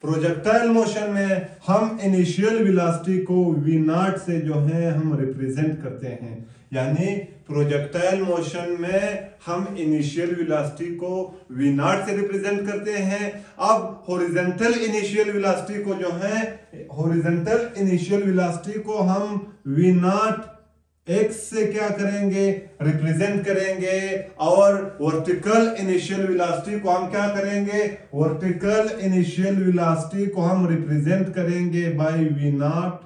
Projectile motion में हम initial velocity को v नॉट से जो है हम रिप्रेजेंट करते हैं। यानी प्रोजेक्टाइल मोशन में हम इनिशियल वेलोसिटी को v नॉट से रिप्रेजेंट करते हैं। अब हॉरिजॉन्टल इनिशियल वेलोसिटी को जो है हॉरिजॉन्टल इनिशियल वेलोसिटी को हम v नॉट x से क्या करेंगे, रिप्रेजेंट करेंगे, और वर्टिकल इनिशियल वेलोसिटी को हम क्या करेंगे, वर्टिकल इनिशियल वेलोसिटी को हम रिप्रेजेंट करेंगे बाय v नॉट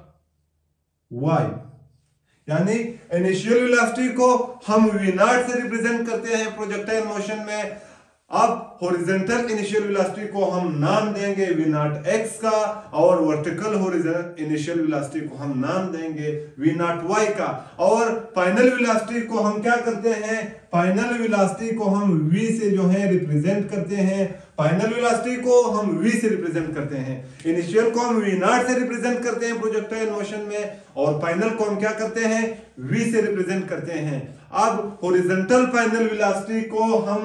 y। यानी इनिशियल वेलोसिटी को हम v नॉट से रिप्रेजेंट करते हैं प्रोजेक्टाइल मोशन में। अब हॉरिजॉन्टल इनिशियल वेलोसिटी को हम नाम देंगे v नॉट x का, और वर्टिकल हॉरिजॉन्टल इनिशियल वेलोसिटी को हम नाम देंगे v नॉट y का। और फाइनल वेलोसिटी को हम क्या करते हैं, फाइनल वेलोसिटी को हम v से जो है रिप्रेजेंट करते हैं। फाइनल वेलोसिटी को हम v से रिप्रेजेंट करते हैं। इनिशियल को हम v नॉट से रिप्रेजेंट करते हैं प्रोजेक्टाइल मोशन में, और फाइनल को हम क्या करते हैं, v से रिप्रेजेंट करते हैं। अब हॉरिजॉन्टल फाइनल वेलोसिटी को हम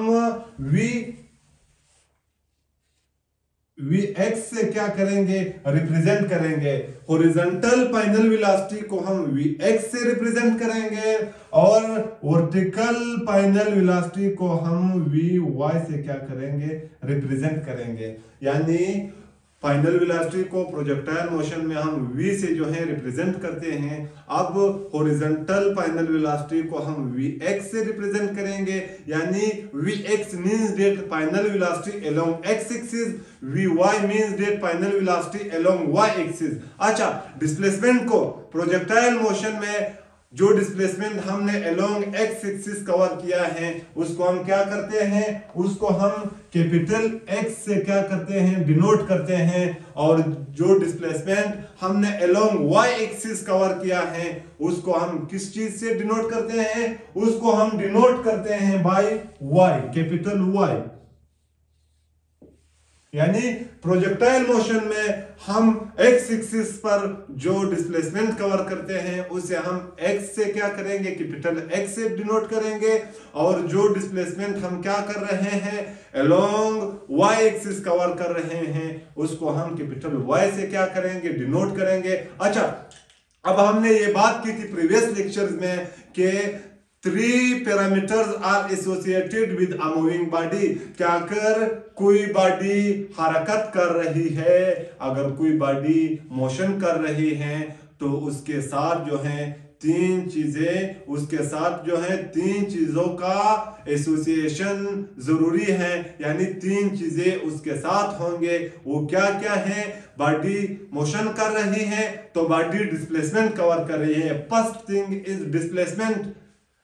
vx से क्या करेंगे, रिप्रेजेंट करेंगे। हॉरिजॉन्टल फाइनल वेलोसिटी को हम vx से रिप्रेजेंट करेंगे, और वर्टिकल फाइनल वेलोसिटी को हम vy से क्या करेंगे, रिप्रेजेंट करेंगे। यानी फाइनल वेलोसिटी को प्रोजेक्टाइल मोशन में हम v से जो है रिप्रेजेंट करते हैं। अब हॉरिजॉन्टल फाइनल वेलोसिटी को हम vx से रिप्रेजेंट करेंगे। यानी vx means that final velocity along x axis, vy means that final velocity along y axis. अच्छा, डिस्प्लेसमेंट को प्रोजेक्टाइल मोशन में जो डिस्प्लेसमेंट हमने अलोंग x एक्सिस कवर किया है उसको हम क्या करते हैं, उसको हम कैपिटल X से क्या करते हैं, डिनोट करते हैं। और जो डिस्प्लेसमेंट हमने अलोंग y एक्सिस कवर किया है उसको हम किस चीज से डिनोट करते हैं, उसको हम डिनोट करते हैं बाय y, कैपिटल Y। यानी प्रोजेक्टाइल मोशन में हम x एक्सिस पर जो डिस्प्लेसमेंट कवर करते हैं उसे हम x से क्या करेंगे, कैपिटल X से डिनोट करेंगे। और जो डिस्प्लेसमेंट हम क्या कर रहे हैं, अलोंग y एक्सिस कवर कर रहे हैं, उसको हम कैपिटल Y से क्या करेंगे, डिनोट करेंगे। अच्छा, अब हमने ये बात की थी प्रीवियस लेक्चर्स में कि 3 parameters are associated with a moving body. क्या अगर कोई बॉडी हरकत कर रही है, अगर कोई बॉडी मोशन कर रही है, तो उसके साथ जो है तीन चीजें, उसके साथ जो है तीन चीजों का एसोसिएशन जरूरी है। यानी तीन चीजें उसके साथ होंगे। वो क्या क्या है, बॉडी मोशन कर रही है तो बॉडी डिस्प्लेसमेंट कवर कर रही है। First thing is displacement,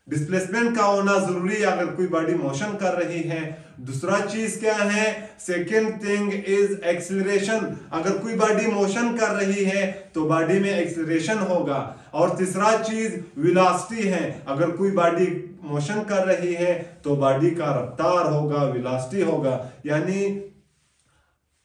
displacement का होना जरूरी है अगर कोई बॉडी मोशन कर रही है। दूसरा चीज क्या है, सेकेंड थिंग इज एक्सीलरेशन, अगर कोई बॉडी मोशन कर रही है तो बॉडी में एक्सीलरेशन होगा। और तीसरा चीज वेलोसिटी है, अगर कोई बॉडी मोशन कर रही है तो बॉडी का रफ्तार होगा, वेलोसिटी होगा। यानी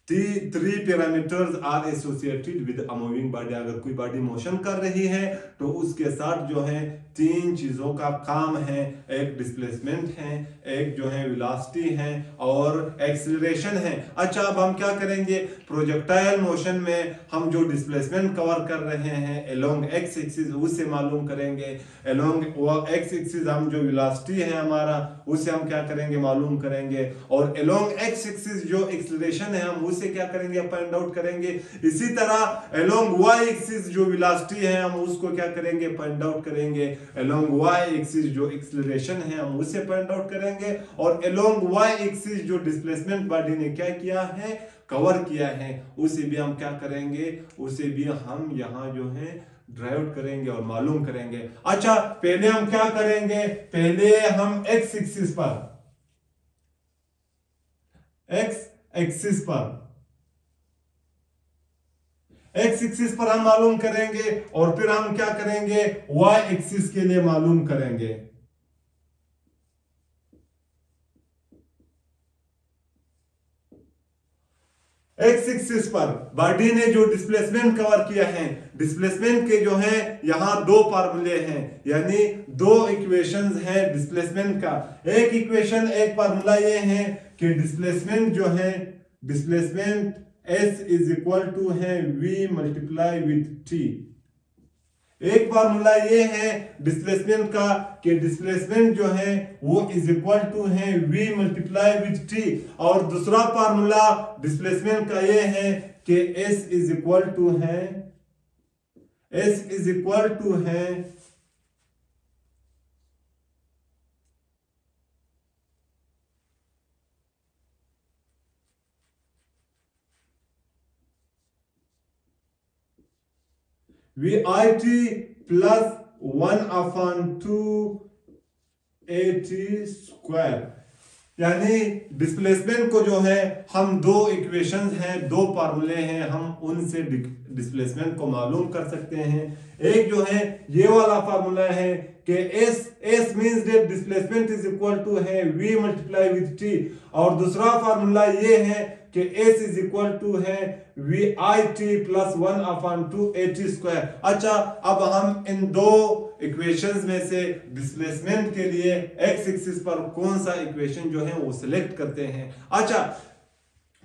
3 parameters are associated with a moving body. अगर कोई बॉडी मोशन कर रही है तो उसके साथ जो है तीन चीजों का काम है, एक डिस्प्लेसमेंट है, एक जो है वेलोसिटी है, और एक्सीलरेशन है। अच्छा, अब हम क्या करेंगे, प्रोजेक्टाइल मोशन में हम जो डिस्प्लेसमेंट कवर कर रहे हैं अलोंग x एक्सिस उसे मालूम करेंगे। अलोंग x एक्सिस हम जो वेलोसिटी है हमारा उसे हम क्या करेंगे, मालूम करेंगे। और अलोंग x एक्सिस जो एक्सीलरेशन है हम उसे क्या करेंगे, फाइंड आउट करेंगे। इसी तरह अलोंग y एक्सिस जो वेलोसिटी है हम उसको क्या करेंगे, फाइंड आउट करेंगे। अलोंग y एक्सिस जो एक्सीलरेशन है हम उसे फाइंड आउट करेंगे। और अलोंग y एक्सिस जो डिस्प्लेसमेंट बॉडी ने क्या किया है, कवर किया है, उसे भी हम क्या करेंगे, उसे भी हम यहां जो है ड्राइव करेंगे और मालूम करेंगे। अच्छा, पहले हम क्या करेंगे, पहले हम x एक्सिस पर, x एक्सिस पर x एक्सिस पर हम मालूम करेंगे, और फिर हम क्या करेंगे, y एक्सिस के लिए मालूम करेंगे। x एक्सिस पर बॉडी ने जो डिस्प्लेसमेंट कवर किया है, डिस्प्लेसमेंट के जो है यहां दो फार्मूले हैं, यानी दो इक्वेशंस हैं डिस्प्लेसमेंट का। एक फार्मूला ये है कि डिस्प्लेसमेंट जो है, displacement S is equal to है वी मल्टीप्लाई विथ टी। एक फार्मूला ये है डिस्प्लेसमेंट का कि डिस्प्लेसमेंट जो है वो इज इक्वल टू है वी मल्टीप्लाई विथ टी, और दूसरा फार्मूला डिस्प्लेसमेंट का ये है कि एस इज इक्वल टू है VIT प्लस 1/2 AT स्क्वायर। यानी डिस्प्लेसमेंट को जो है हम दो इक्वेशंस हैं, दो फार्मूले हैं, हम उनसे डिस्प्लेसमेंट को मालूम कर सकते हैं। एक जो है ये वाला फार्मूला है कि S means that displacement is equal to है V मल्टीप्लाई विथ T, और दूसरा फार्मूला ये है कि S इज इक्वल टू है VIT प्लस 1/2 AT स्क्वायर। अच्छा, अब हम इन दो इक्वेशंस में से डिस्प्लेसमेंट के लिए एक्स एक्सिस पर कौन सा इक्वेशन जो है वो सिलेक्ट करते हैं। अच्छा,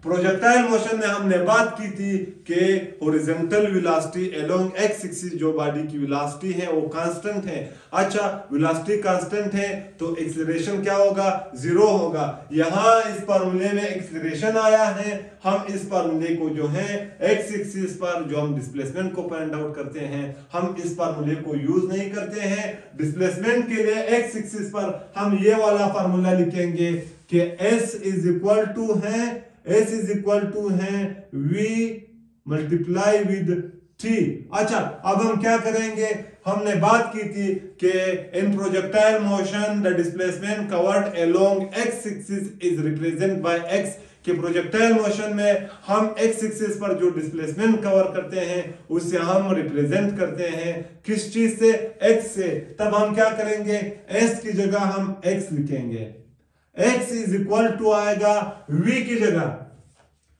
प्रोजेक्टाइल मोशन में हमने बात की थी कि horizontal velocity along X axis जो बॉडी की वेलोसिटी है वो कांस्टेंट है। अच्छा, वेलोसिटी कांस्टेंट है तो एक्सीलरेशन क्या होगा? जीरो होगा। यहाँ इस फार्मूले में एक्सीलरेशन आया है, हम इस फार्मूले को जो है एक्स एक्सिस पर जो हम डिस्प्लेसमेंट को फाइंड आउट करते हैं, हम इस फार्मूले को यूज नहीं करते हैं। डिस्प्लेसमेंट के लिए एक्स एक्सिस पर हम ये वाला फार्मूला लिखेंगे कि एस इज इक्वल टू है V मल्टीप्लाई विद T। अच्छा, अब हम क्या करेंगे? हमने बात की थी कि in projectile motion the displacement covered along X axis is represent by X, कि प्रोजेक्टाइल मोशन में हम एक्स एक्सिस पर जो डिस्प्लेसमेंट कवर करते हैं उसे हम रिप्रेजेंट करते हैं किस चीज से? एक्स से। तब हम क्या करेंगे? एस की जगह हम एक्स लिखेंगे। x इज इक्वल टू आएगा v की जगह,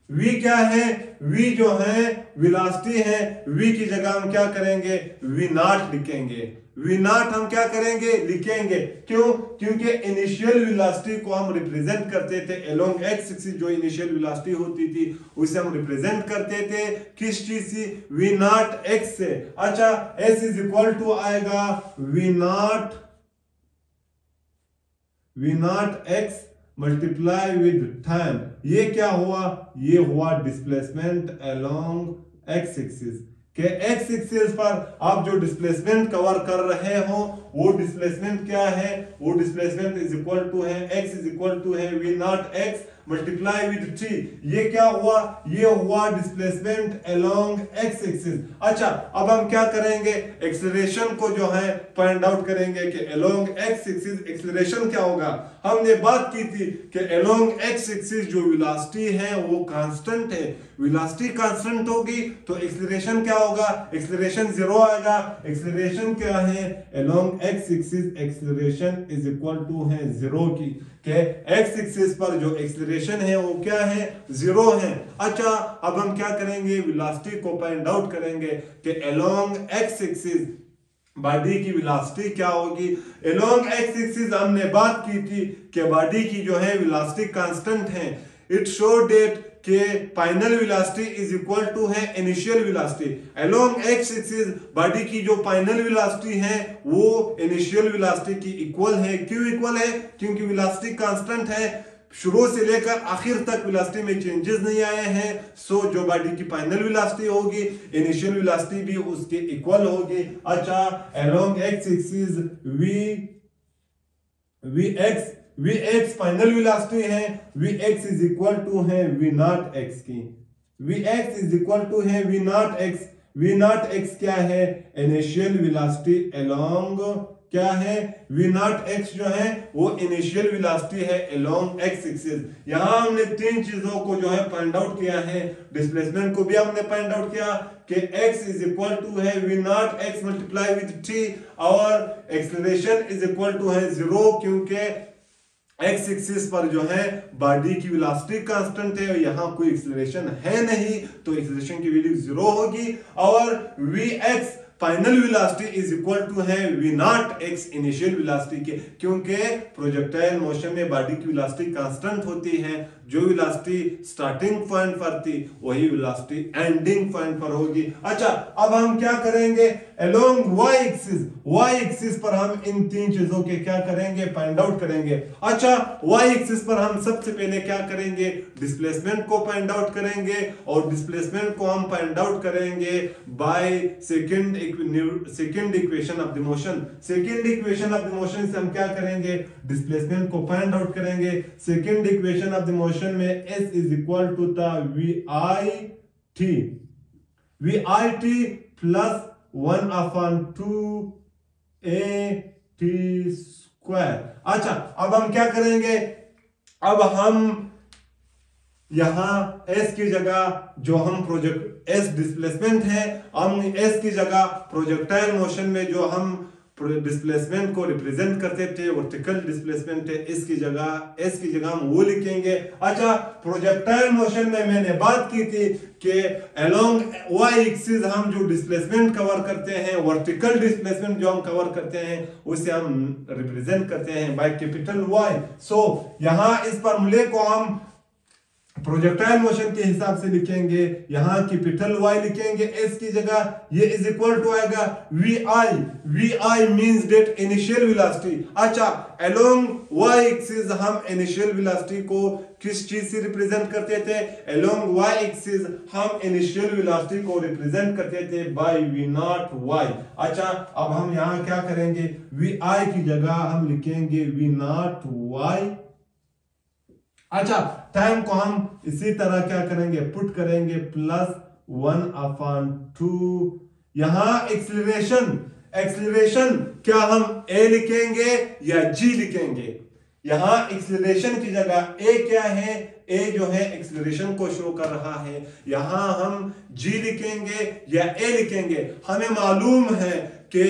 v क्या है? v जो है वेलोसिटी है, v की जगह हम क्या करेंगे? v नॉट लिखेंगे। v नॉट हम क्या करेंगे? लिखेंगे। क्यों? क्योंकि इनिशियल वेलोसिटी को हम रिप्रेजेंट करते थे अलोंग एक्स एक्सिस, जो इनिशियल वेलोसिटी होती थी उसे हम रिप्रेजेंट करते थे किस चीज से? v नॉट x से। अच्छा, s इज इक्वल टू आएगा v not x multiply with time. ये क्या हुआ? ये हुआ डिस्प्लेसमेंट अलोंग एक्स एक्सिस, के एक्स एक्सिस पर आप जो डिस्प्लेसमेंट कवर कर रहे हो वो डिस्प्लेसमेंट क्या है? वो डिस्प्लेसमेंट इज इक्वल टू है x इज इक्वल टू है v not x multiply with t। ये क्या हुआ? ये हुआ डिस्प्लेसमेंट अलोंग एक्स एक्सिस। अच्छा, अब हम क्या करेंगे? एक्सीलरेशन को जो है फाइंड आउट करेंगे कि अलोंग एक्स एक्सिस एक्सीलरेशन क्या होगा। हमने बात की थी कि अलोंग एक्स एक्सिस जो वेलोसिटी है वो कांस्टेंट है। वेलोसिटी कांस्टेंट होगी तो एक्सीलरेशन क्या होगा? एक्सीलरेशन जीरो आएगा। एक्सीलरेशन क्या है? Along X axis acceleration is equal to है जीरो की, के एक्स एक्सिस पर जो एक्सीलरेशन है वो क्या है? जीरो है। अच्छा, अब हम क्या करेंगे? वेलोसिटी को फाइंड आउट करेंगे कि अलोंग एक्स एक्सिस बॉडी की वेलोसिटी क्या होगी। अलोंग एक्स एक्सिस हमने बात की थी कि बॉडी की जो है वेलोसिटी कांस्टेंट है। इट शो डेट के final velocity is equal to है initial velocity. Along X axis body की जो फाइनल वेलोसिटी है वो इनिशियल वेलोसिटी की इक्वल है। क्यों इक्वल है? क्योंकि वेलोसिटी कांस्टेंट है, शुरू से लेकर आखिर तक वेलोसिटी में चेंजेस नहीं आए हैं। सो जो बॉडी की फाइनल वेलोसिटी होगी इनिशियल वेलोसिटी भी उसके इक्वल होगी। अच्छा, along X axis Vx final velocity है, Vx इज इक्वल टू है v नॉट x की। Vx इज इक्वल टू है v not x। v not x क्या है? इनिशियल वेलोसिटी अलोंग क्या है? v नॉट x जो है वो इनिशियल वेलोसिटी है अलोंग x एक्सिस। यहां हमने तीन चीजों को जो है फाइंड आउट किया है। डिस्प्लेसमेंट को भी हमने फाइंड आउट किया कि x इज इक्वल टू है v not x multiply with t, और एक्सीलरेशन इज इक्वल टू है जीरो, क्योंकि एक्स एक्सिस पर जो है बॉडी की वेलोसिटी कांस्टेंट है, यहां कोई एक्सीलरेशन है नहीं, तो एक्सीलरेशन की वैल्यू जीरो होगी। और Vx final velocity is equal to है V not X initial velocity के, क्योंकि प्रोजेक्टाइल मोशन में बॉडी की वेलोसिटी कांस्टेंट होती है। जो वेलोसिटी स्टार्टिंग पॉइंट पर थी वही वेलोसिटी एंडिंग पॉइंट पर होगी। अच्छा, अब हम क्या करेंगे, अलोंग वाई एक्सिस पर हम इन तीन चीजों के क्या करेंगे, फाइंड आउट करेंगे। अच्छा, वाई एक्सिस पर हम सबसे पहले क्या करेंगे, डिस्प्लेसमेंट को फाइंड आउट करेंगे, और डिस्प्लेसमेंट को हम फाइंड आउट करेंगे by second equation of the motion. Second equation of the motion से हम क्या करेंगे, डिस्प्लेसमेंट को फाइंड आउट करेंगे। Second equation of the motion में s इज इक्वल टू था vi t plus 1/2 a t square. अच्छा, अब हम क्या करेंगे, अब हम यहां s की जगह जो हम प्रोजेक्ट s डिस्प्लेसमेंट है, हम s की जगह प्रोजेक्टाइल मोशन में जो हम डिस्प्लेसमेंट को रिप्रेजेंट करते थे वर्टिकल डिस्प्लेसमेंट है, इसकी जगह हम वो लिखेंगे। अच्छा, प्रोजेक्टाइल मोशन में मैंने बात की थी कि अलोंग वाई एक्सिस हम जो डिस्प्लेसमेंट कवर करते हैं, वर्टिकल डिस्प्लेसमेंट जो हम कवर करते हैं, उसे हम रिप्रेजेंट करते हैं बाय कैपिटल वाई। सो यहां इस फॉर्मूले को हम प्रोजेक्टाइल मोशन के हिसाब से लिखेंगे, यहां कैपिटल वाई लिखेंगे s की जगह, ये इज इक्वल टू आएगा vi means that initial velocity. अच्छा, अलोंग वाई एक्सिस हम इनिशियल वेलोसिटी को किस चीज से रिप्रेजेंट करते थे, अलोंग वाई एक्सिस हम इनिशियल वेलोसिटी को रिप्रेजेंट करते थे बाय v नॉट y। अच्छा, अब हम यहां क्या करेंगे, vi की जगह हम लिखेंगे v नॉट y। अच्छा, टाइम को हम इसी तरह क्या करेंगे, पुट करेंगे प्लस 1/2। यहां एक्सीलरेशन क्या हम a लिखेंगे या g लिखेंगे, यहां एक्सीलरेशन की जगह a क्या है, a जो है एक्सीलरेशन को शो कर रहा है, यहां हम g लिखेंगे या a लिखेंगे। हमें मालूम है कि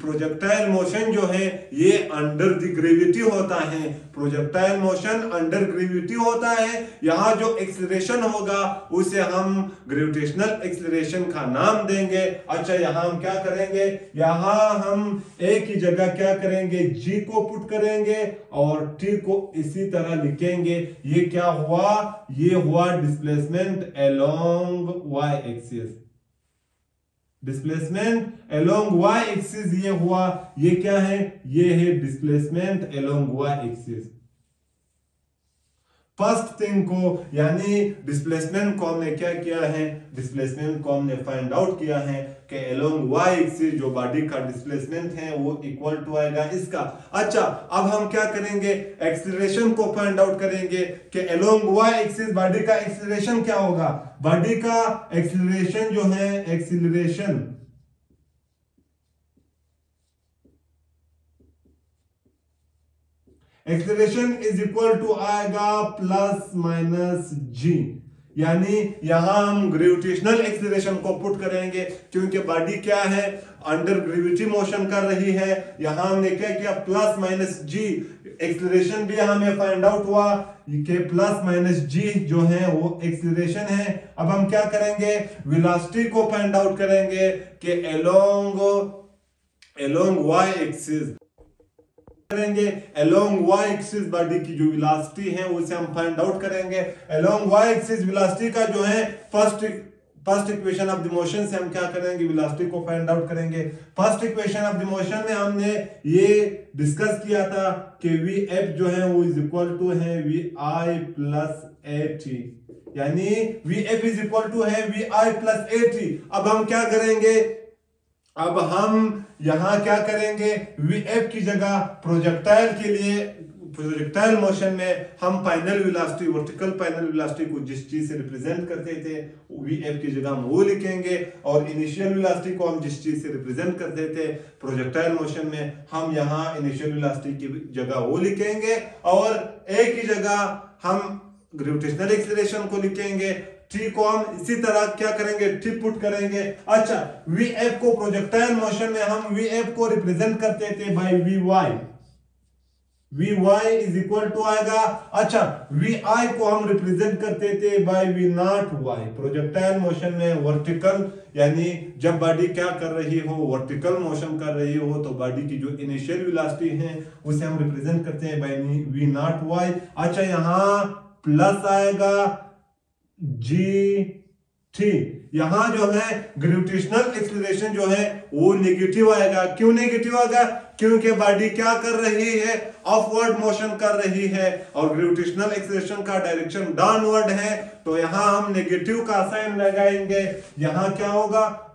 प्रोजेक्टाइल मोशन जो है ये अंडर द ग्रेविटी होता है, प्रोजेक्टाइल मोशन अंडर ग्रेविटी होता है। यहाँ जो एक्सीलरेशन होगा उसे हम ग्रेविटेशनल एक्सीलरेशन का नाम देंगे। अच्छा, यहाँ हम क्या करेंगे, यहाँ हम a की जगह क्या करेंगे, g को पुट करेंगे और t को इसी तरह लिखेंगे। ये क्या हुआ, ये हुआ displacement along y axis, displacement along y axis ये हुआ, ये क्या है, ये है displacement along y axis. First thing को यानी डिस्प्लेसमेंट को हमने क्या किया है, डिस्प्लेसमेंट को हमने फाइंड आउट किया है कि अलोंग y एक्सिस जो बॉडी का डिस्प्लेसमेंट है वो इक्वल टू आएगा इसका। अच्छा, अब हम क्या करेंगे, एक्सीलरेशन को फाइंड आउट करेंगे कि अलोंग y एक्सिस बॉडी का एक्सीलरेशन क्या होगा। बॉडी का एक्सीलरेशन जो है, एक्सीलरेशन इज इक्वल टू आएगा प्लस माइनस जी, यानी यहां हम ग्रेविटेशनल एक्सीलरेशन को पुट करेंगे क्योंकि बॉडी क्या है, अंडर ग्रेविटी मोशन कर रही है। यहां हमने क्या किया, प्लस माइनस जी, एक्सीलरेशन भी हमें फाइंड आउट हुआ कि प्लस माइनस जी जो है वो एक्सीलरेशन है। अब हम क्या करेंगे, वेलोसिटी को फाइंड आउट करेंगे कि अलोंग वाई एक्सिस करेंगे, अलोंग y एक्सिस बॉडी की जो वेलोसिटी है उसे हम फाइंड आउट करेंगे। अलोंग y एक्सिस वेलोसिटी का जो है first equation of the motion से हम क्या करेंगे, वेलोसिटी को फाइंड आउट करेंगे। First equation of the motion में हमने ये डिस्कस किया था कि vf जो है वो इज इक्वल टू है vi प्लस at, यानी vf इज इक्वल टू है vi प्लस at। अब हम क्या करेंगे, अब हम यहां क्या करेंगे, vf की जगह प्रोजेक्टाइल के लिए, प्रोजेक्टाइल मोशन में हम final velocity, vertical final velocity को जिस चीज से रिप्रेजेंट करते थे vf की जगह हम वो लिखेंगे, और इनिशियल वेलोसिटी को हम जिस चीज से रिप्रेजेंट करते थे प्रोजेक्टाइल मोशन में, हम यहां इनिशियल वेलोसिटी की जगह वो लिखेंगे, और a की जगह हम ग्रेविटेशनल एक्सीलरेशन को लिखेंगे। टी को हम इसी तरह क्या करेंगे, टी पुट करेंगे। अच्छा, vf को प्रोजेक्टाइल मोशन में हम vf को रिप्रेजेंट करते थे by vy, V Y is equal to आएगा, अच्छा वी आई को हम रिप्रेजेंट करते थे by V not Y. Projectile motion में वर्टिकल, यानी जब बॉडी क्या कर रही हो, वर्टिकल मोशन कर रही हो, तो बॉडी की जो इनिशियल वेलोसिटी है उसे हम रिप्रेजेंट करते हैं बाय वी नॉट वाई। अच्छा यहां प्लस आएगा जी टी, यहां जो है ग्रेविटेशनल एक्सीलरेशन जो है वो नेगेटिव आएगा। क्यों नेगेटिव आएगा? क्योंकि बॉडी क्या कर रही है, अपवर्ड मोशन कर रही है और ग्रेविटेशनल एक्सीलरेशन का डायरेक्शन डाउनवर्ड है, तो यहां हम नेगेटिव का साइन लगाएंगे। यहां क्या होगा,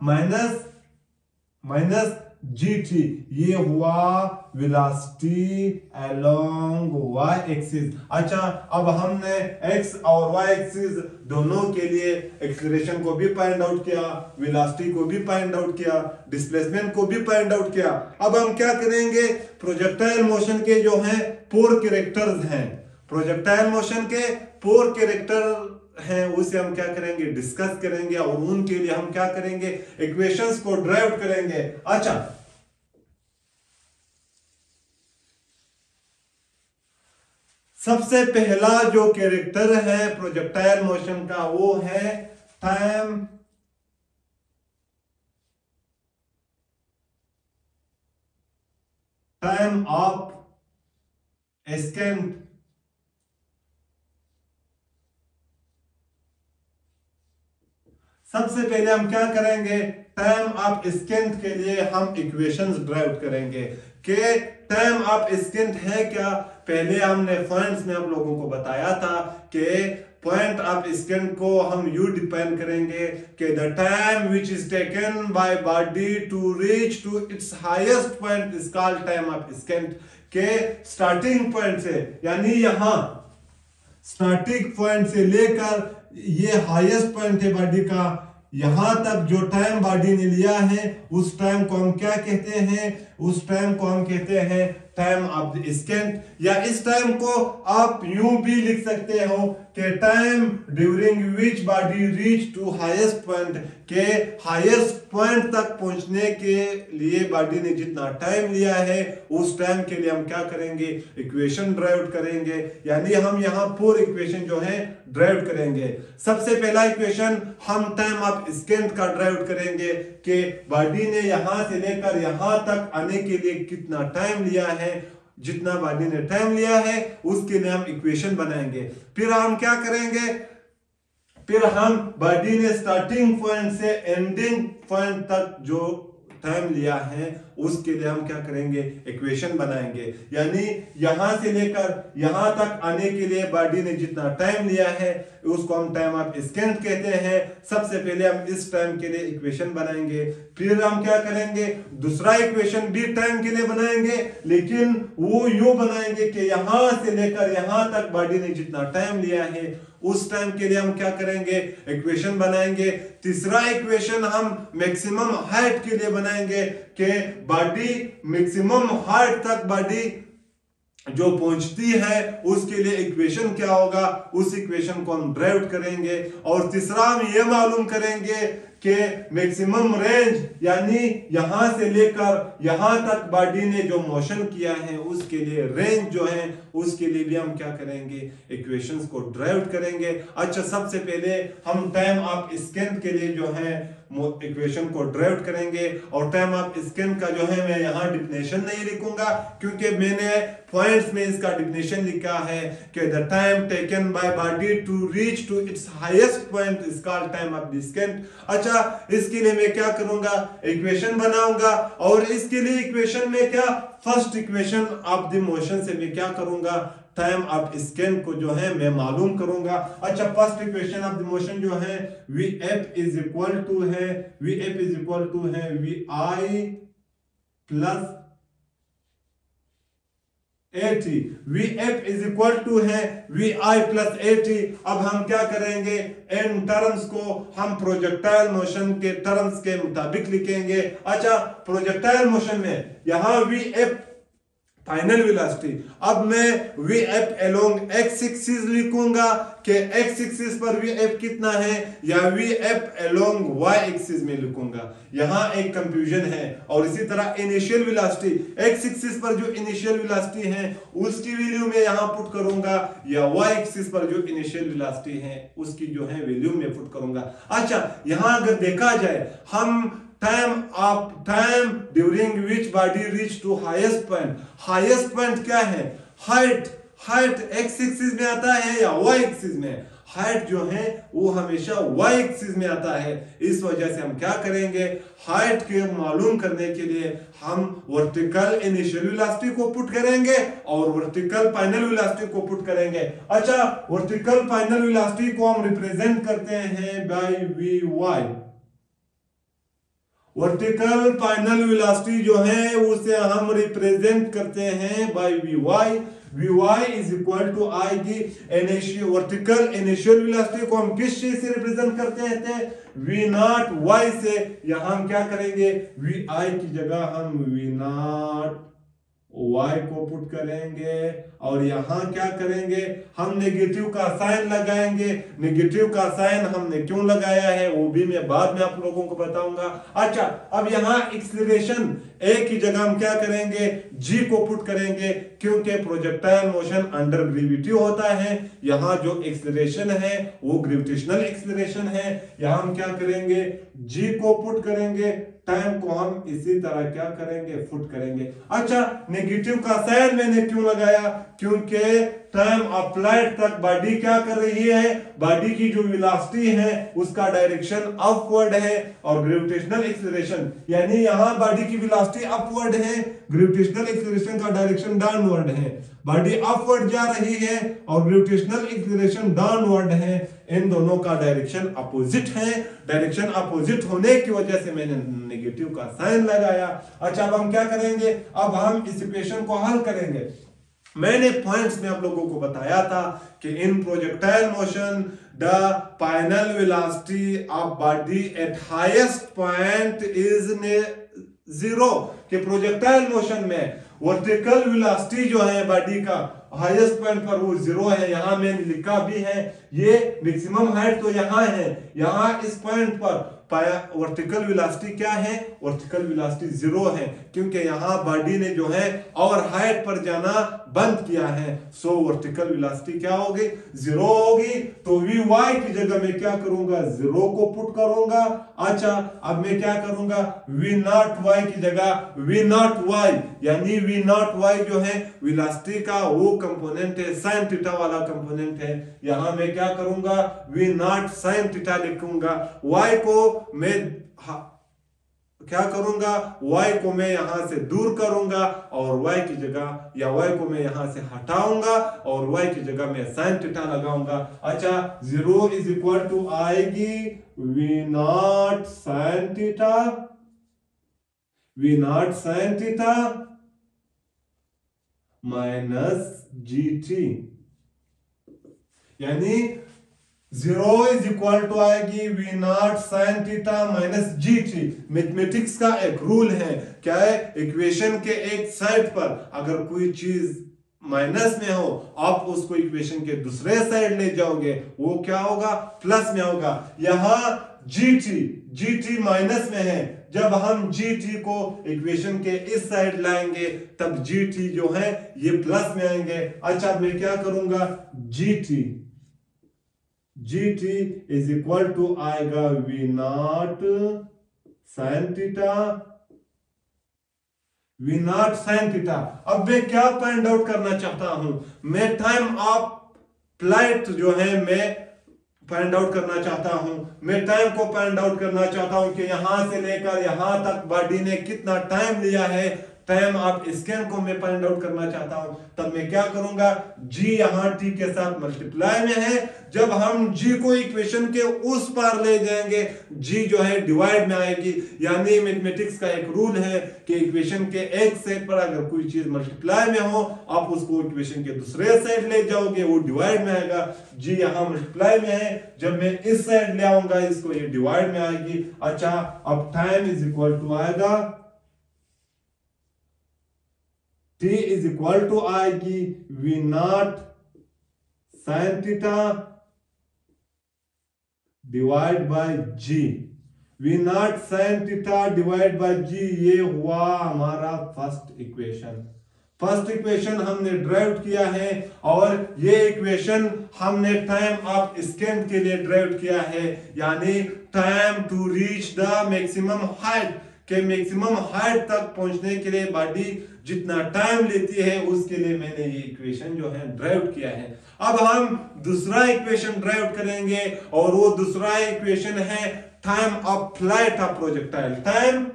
माइनस जी टी, ये हुआ वेलोसिटी अलोंग वाई एक्सिस। अच्छा अब हमने एक्स और वाई एक्सिस दोनों के लिए एक्सीलरेशन को भी फाइंड आउट किया, वेलोसिटी को भी फाइंड आउट किया, डिस्प्लेसमेंट को भी फाइंड आउट किया। अब हम क्या करेंगे, प्रोजेक्टाइल मोशन के जो हैं 4 कैरेक्टर्स हैं, प्रोजेक्टाइल मोशन के 4 कैरेक्टर हैं, उसे हम क्या करेंगे, डिस्कस करेंगे और उनके लिए हम क्या करेंगे, इक्वेशंस को ड्राइव करेंगे। अच्छा सबसे पहला जो कैरेक्टर है प्रोजेक्टाइल मोशन का वो है टाइम ऑफ एस्केंट। सबसे पहले हम क्या करेंगे, टाइम ऑफ एस्केंट के लिए हम इक्वेशंस ड्राइव करेंगे कि टाइम ऑफ एस्केंट है क्या। पहले हमने पॉइंट्स में आप लोगों को बताया था कि पॉइंट ऑफ एस्केंट को हम यू डिफाइन करेंगे कि the time which is taken by body to reach to its highest point is called time of ascent. के स्टार्टिंग पॉइंट से, यानी यहां स्टार्टिंग पॉइंट से लेकर ये हाईएस्ट पॉइंट है बॉडी का, यहां तक जो टाइम बॉडी ने लिया है उस टाइम को हम क्या कहते हैं, उस टाइम को हम कहते हैं टाइम ऑफ द एस्केंट। या इस टाइम को आप यूं भी लिख सकते हो कि time during which body reach to highest point, के हाईएस्ट पॉइंट तक पहुंचने के लिए बॉडी ने जितना टाइम लिया है उस टाइम के लिए हम क्या करेंगे, इक्वेशन ड्राइव करेंगे। यानी हम यहां 4 इक्वेशन जो है ड्राइव करेंगे। सबसे पहला इक्वेशन हम टाइम ऑफ एस्केंट का ड्राइव करेंगे कि बॉडी ने यहां से लेकर यहां तक आने के लिए कितना टाइम लिया है, जितना बॉडी ने टाइम लिया है उसके लिए हम इक्वेशन बनाएंगे। फिर हम क्या करेंगे, फिर हम बॉडी ने स्टार्टिंग पॉइंट से एंडिंग पॉइंट तक जो टाइम लिया है उसके लिए हम क्या करेंगे, इक्वेशन बनाएंगे। यानी यहां से लेकर यहां तक आने के लिए बॉडी ने जितना टाइम लिया है उसको हम टाइम ऑफ एस्केंट कहते हैं। सबसे पहले हम इस टाइम के लिए इक्वेशन बनाएंगे, फिर हम क्या करेंगे, दूसरा इक्वेशन भी टाइम के लिए बनाएंगे, लेकिन वो यूं बनाएंगे कि यहां से लेकर यहां तक बॉडी ने जितना टाइम लिया है उस टाइम के लिए हम क्या करेंगे, इक्वेशन बनाएंगे। तीसरा इक्वेशन हम मैक्सिमम हाइट के लिए बनाएंगे कि बॉडी मैक्सिमम हाइट तक बॉडी जो पहुंचती है उसके लिए इक्वेशन क्या होगा, उस इक्वेशन को हम ड्राइव करेंगे। और तीसरा हम ये मालूम करेंगे कि मैक्सिमम रेंज, यानी यहां से लेकर यहां तक बॉडी ने जो मोशन किया है उसके लिए रेंज जो है उसके लिए भी हम क्या करेंगे, इक्वेशंस को ड्राइव करेंगे। अच्छा सबसे पहले हम टाइम ऑफ एस्केंट के लिए जो है इक्वेशन को ड्राइव करेंगे। और टाइम ऑफ एस्केंट का जो है मैं यहां डिफिनेशन नहीं लिखूंगा क्योंकि मैंने पॉइंट्स में इसका डिफिनेशन लिखा है कि the time taken by body to reach to its highest point is called time of the ascent. अच्छा इसके लिए मैं क्या करूंगा, इक्वेशन बनाऊंगा और इसके लिए इक्वेशन में क्या, first equation of the motion से मैं क्या करूंगा, टाइम ऑफ एस्केंट को जो है मैं मालूम करूंगा। अच्छा first equation of the motion जो है Vf इज इक्वल टू है, Vf इज इक्वल टू है Vi plus AT, Vf is equal to है Vi प्लस AT। अब हम क्या करेंगे, इन टर्म्स को हम प्रोजेक्टाइल मोशन के टर्म्स के मुताबिक लिखेंगे। अच्छा प्रोजेक्टाइल मोशन में यहां Vf फाइनल वेलोसिटी। अब मैं V F along X axis लिखूंगा कि एक्स एक्सिस पर वी एफ कितना है, या V F along Y axis में लिखूंगा। यहां एक कंफ्यूजन है। और इसी तरह इनिशियल वेलोसिटी, एक्स एक्सिस पर जो इनिशियल वेलोसिटी है उसकी वैल्यू में यहां पुट करूंगा, या वाई एक्सिस पर जो इनिशियल वेलोसिटी है उसकी जो है वैल्यू में पुट करूंगा। अच्छा, यहां अगर देखा जाए, हम time during which body reach to highest point, highest point क्या है, हाइट एक्स एक्सिस में आता है या वाई एक्सिस में? हाइट जो है वो हमेशा वाई एक्सिस में आता है। इस वजह से हम क्या करेंगे, हाइट के मालूम करने के लिए हम वर्टिकल इनिशियल वेलोसिटी को पुट करेंगे और वर्टिकल फाइनल वेलोसिटी को पुट करेंगे। अच्छा, वर्टिकल फाइनल वेलोसिटी को हम रिप्रेजेंट करते हैं by V Y. Vertical final velocity जो है उसे हम रिप्रेजेंट करते हैं by V Y. V Y is equal to आएगी वर्टिकल इनिशियल वेलोसिटी को हम किस चीज से रिप्रेजेंट करते हैं, वी नॉट वाई से। यहां हम क्या करेंगे, वी आई की जगह हम वी नॉट वाई को पुट करेंगे और यहां क्या करेंगे, हम नेगेटिव का साइन लगाएंगे। नेगेटिव का साइन हमने क्यों लगाया है वो भी मैं बाद में आप लोगों को बताऊंगा। अच्छा, अब यहां एक्सीलरेशन ए की जगह हम क्या करेंगे, जी को पुट करेंगे, क्योंकि प्रोजेक्टाइल मोशन अंडर ग्रेविटी होता है। यहां जो एक्सीलरेशन है वो ग्रेविटेशनल एक्सीलरेशन है। यहां हम क्या करेंगे, जी को पुट करेंगे, टाइम को हम इसी तरह क्या करेंगे, फुट करेंगे। अच्छा, नेगेटिव का साइन मैंने क्यों लगाया, क्योंकि टाइम अप्लाइड तक बॉडी क्या कर रही है, बॉडी की जो वेलोसिटी है उसका डायरेक्शन अपवर्ड है और ग्रेविटेशनल एक्सीलरेशन, यानी यहां बॉडी की वेलोसिटी अपवर्ड है, ग्रेविटेशनल एक्सीलरेशन का डायरेक्शन डाउनवर्ड है। बॉडी अपवर्ड जा रही है और ग्रेविटेशनल एक्सीलरेशन डाउनवर्ड है। इन दोनों का डायरेक्शन अपोजिट है। डायरेक्शन अपोजिट होने की वजह से मैंने नेगेटिव का साइन लगाया। अच्छा, अब हम क्या करेंगे, अब हम इस इक्वेशन को हल करेंगे। मैंने पॉइंट्स में आप लोगों को बताया था कि in projectile motion the final velocity of body at highest point is zero, कि प्रोजेक्टाइल मोशन में वर्टिकल वेलोसिटी जो है बॉडी का हाईएस्ट पॉइंट पर वो जीरो है। यहां मैंने लिखा भी है, ये मैक्सिमम हाइट तो यहां है, यहां इस पॉइंट पर वर्टिकल वेलोसिटी क्या है, वर्टिकल वेलोसिटी जीरो है, क्योंकि यहां बॉडी ने जो है और हाइट पर जाना बंद किया है। सो वर्टिकल वेलोसिटी क्या होगी, जीरो होगी। तो वी वाई की जगह मैं क्या करूंगा, जीरो को पुट करूंगा। अच्छा, अब मैं क्या करूंगा, वी नॉट वाई की जगह वी नॉट वाई, यानी वी नॉट वाई जो है वेलोसिटी का वो कंपोनेंट है, साइन थीटा वाला कंपोनेंट है। यहां मैं क्या करूंगा, वी नॉट साइन थीटा लिखूंगा। वाई को मैं क्या करूंगा, y को मैं यहां से दूर करूंगा और y की जगह, या y को मैं यहां से हटाऊंगा और y की जगह मैं साइन थीटा लगाऊंगा। अच्छा, जीरो इज इक्वल टू आएगी V not sine theta, V not sine theta minus GT, यानी जीरो इज इक्वल टू आएगी V not sine theta minus GT। Mathematics का एक रूल है, क्या है, इक्वेशन के एक साइड पर अगर कोई चीज माइनस में हो, आप उसको इक्वेशन के दूसरे साइड ले जाओगे, वो क्या होगा, प्लस में होगा। यहां GT माइनस में है, जब हम GT को इक्वेशन के इस साइड लाएंगे तब GT जो है ये प्लस में आएंगे। अच्छा, मैं क्या करूंगा, GT इज इक्वल टू आएगा V not sine theta, V not sine theta. अब मैं क्या फाइंड आउट करना चाहता हूं, मैं टाइम ऑफ फ्लाइट जो है मैं फाइंड आउट करना चाहता हूं। मैं टाइम को फाइंड आउट करना चाहता हूं कि यहां से लेकर यहां तक बॉडी ने कितना टाइम लिया है। टाइम ऑफ स्कैन को मैं फाइंड आउट करना चाहता हूं, तब मैं क्या करूंगा, G यहां T के साथ मल्टीप्लाई में है। जब हम G को इक्वेशन के उस पार ले जाएंगे, G जो है डिवाइड में आएगी। यानी मैथमेटिक्स का एक रूल है कि इक्वेशन के एक साइड पर अगर कोई चीज मल्टीप्लाई में हो, आप उसको इक्वेशन के दूसरे साइड ले जाओगे, वो डिवाइड में आएगा। G यहां मल्टीप्लाई में है, जब मैं इस साइड ले आऊंगा इसको, ये डिवाइड में आएगी। अच्छा, अब टाइम इज इक्वल टू आएगा T इज इक्वल टू आएगी V not sine theta divide by G। V not sine theta divide by G, ये हुआ हमारा फर्स्ट इक्वेशन। फर्स्ट इक्वेशन हमने ड्राइव किया है और ये इक्वेशन हमने टाइम ऑफ स्केंट के लिए ड्राइव किया है, यानी time to reach the maximum height के मैक्सिमम हाइट तक पहुंचने के लिए बॉडी जितना टाइम लेती है उसके लिए मैंने ये इक्वेशन जो है ड्राइव किया है। अब हम दूसरा इक्वेशन ड्राइव करेंगे और वो दूसरा इक्वेशन है time of flight of projectile. Time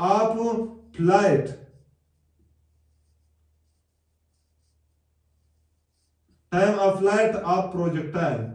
of flight, time of flight of projectile.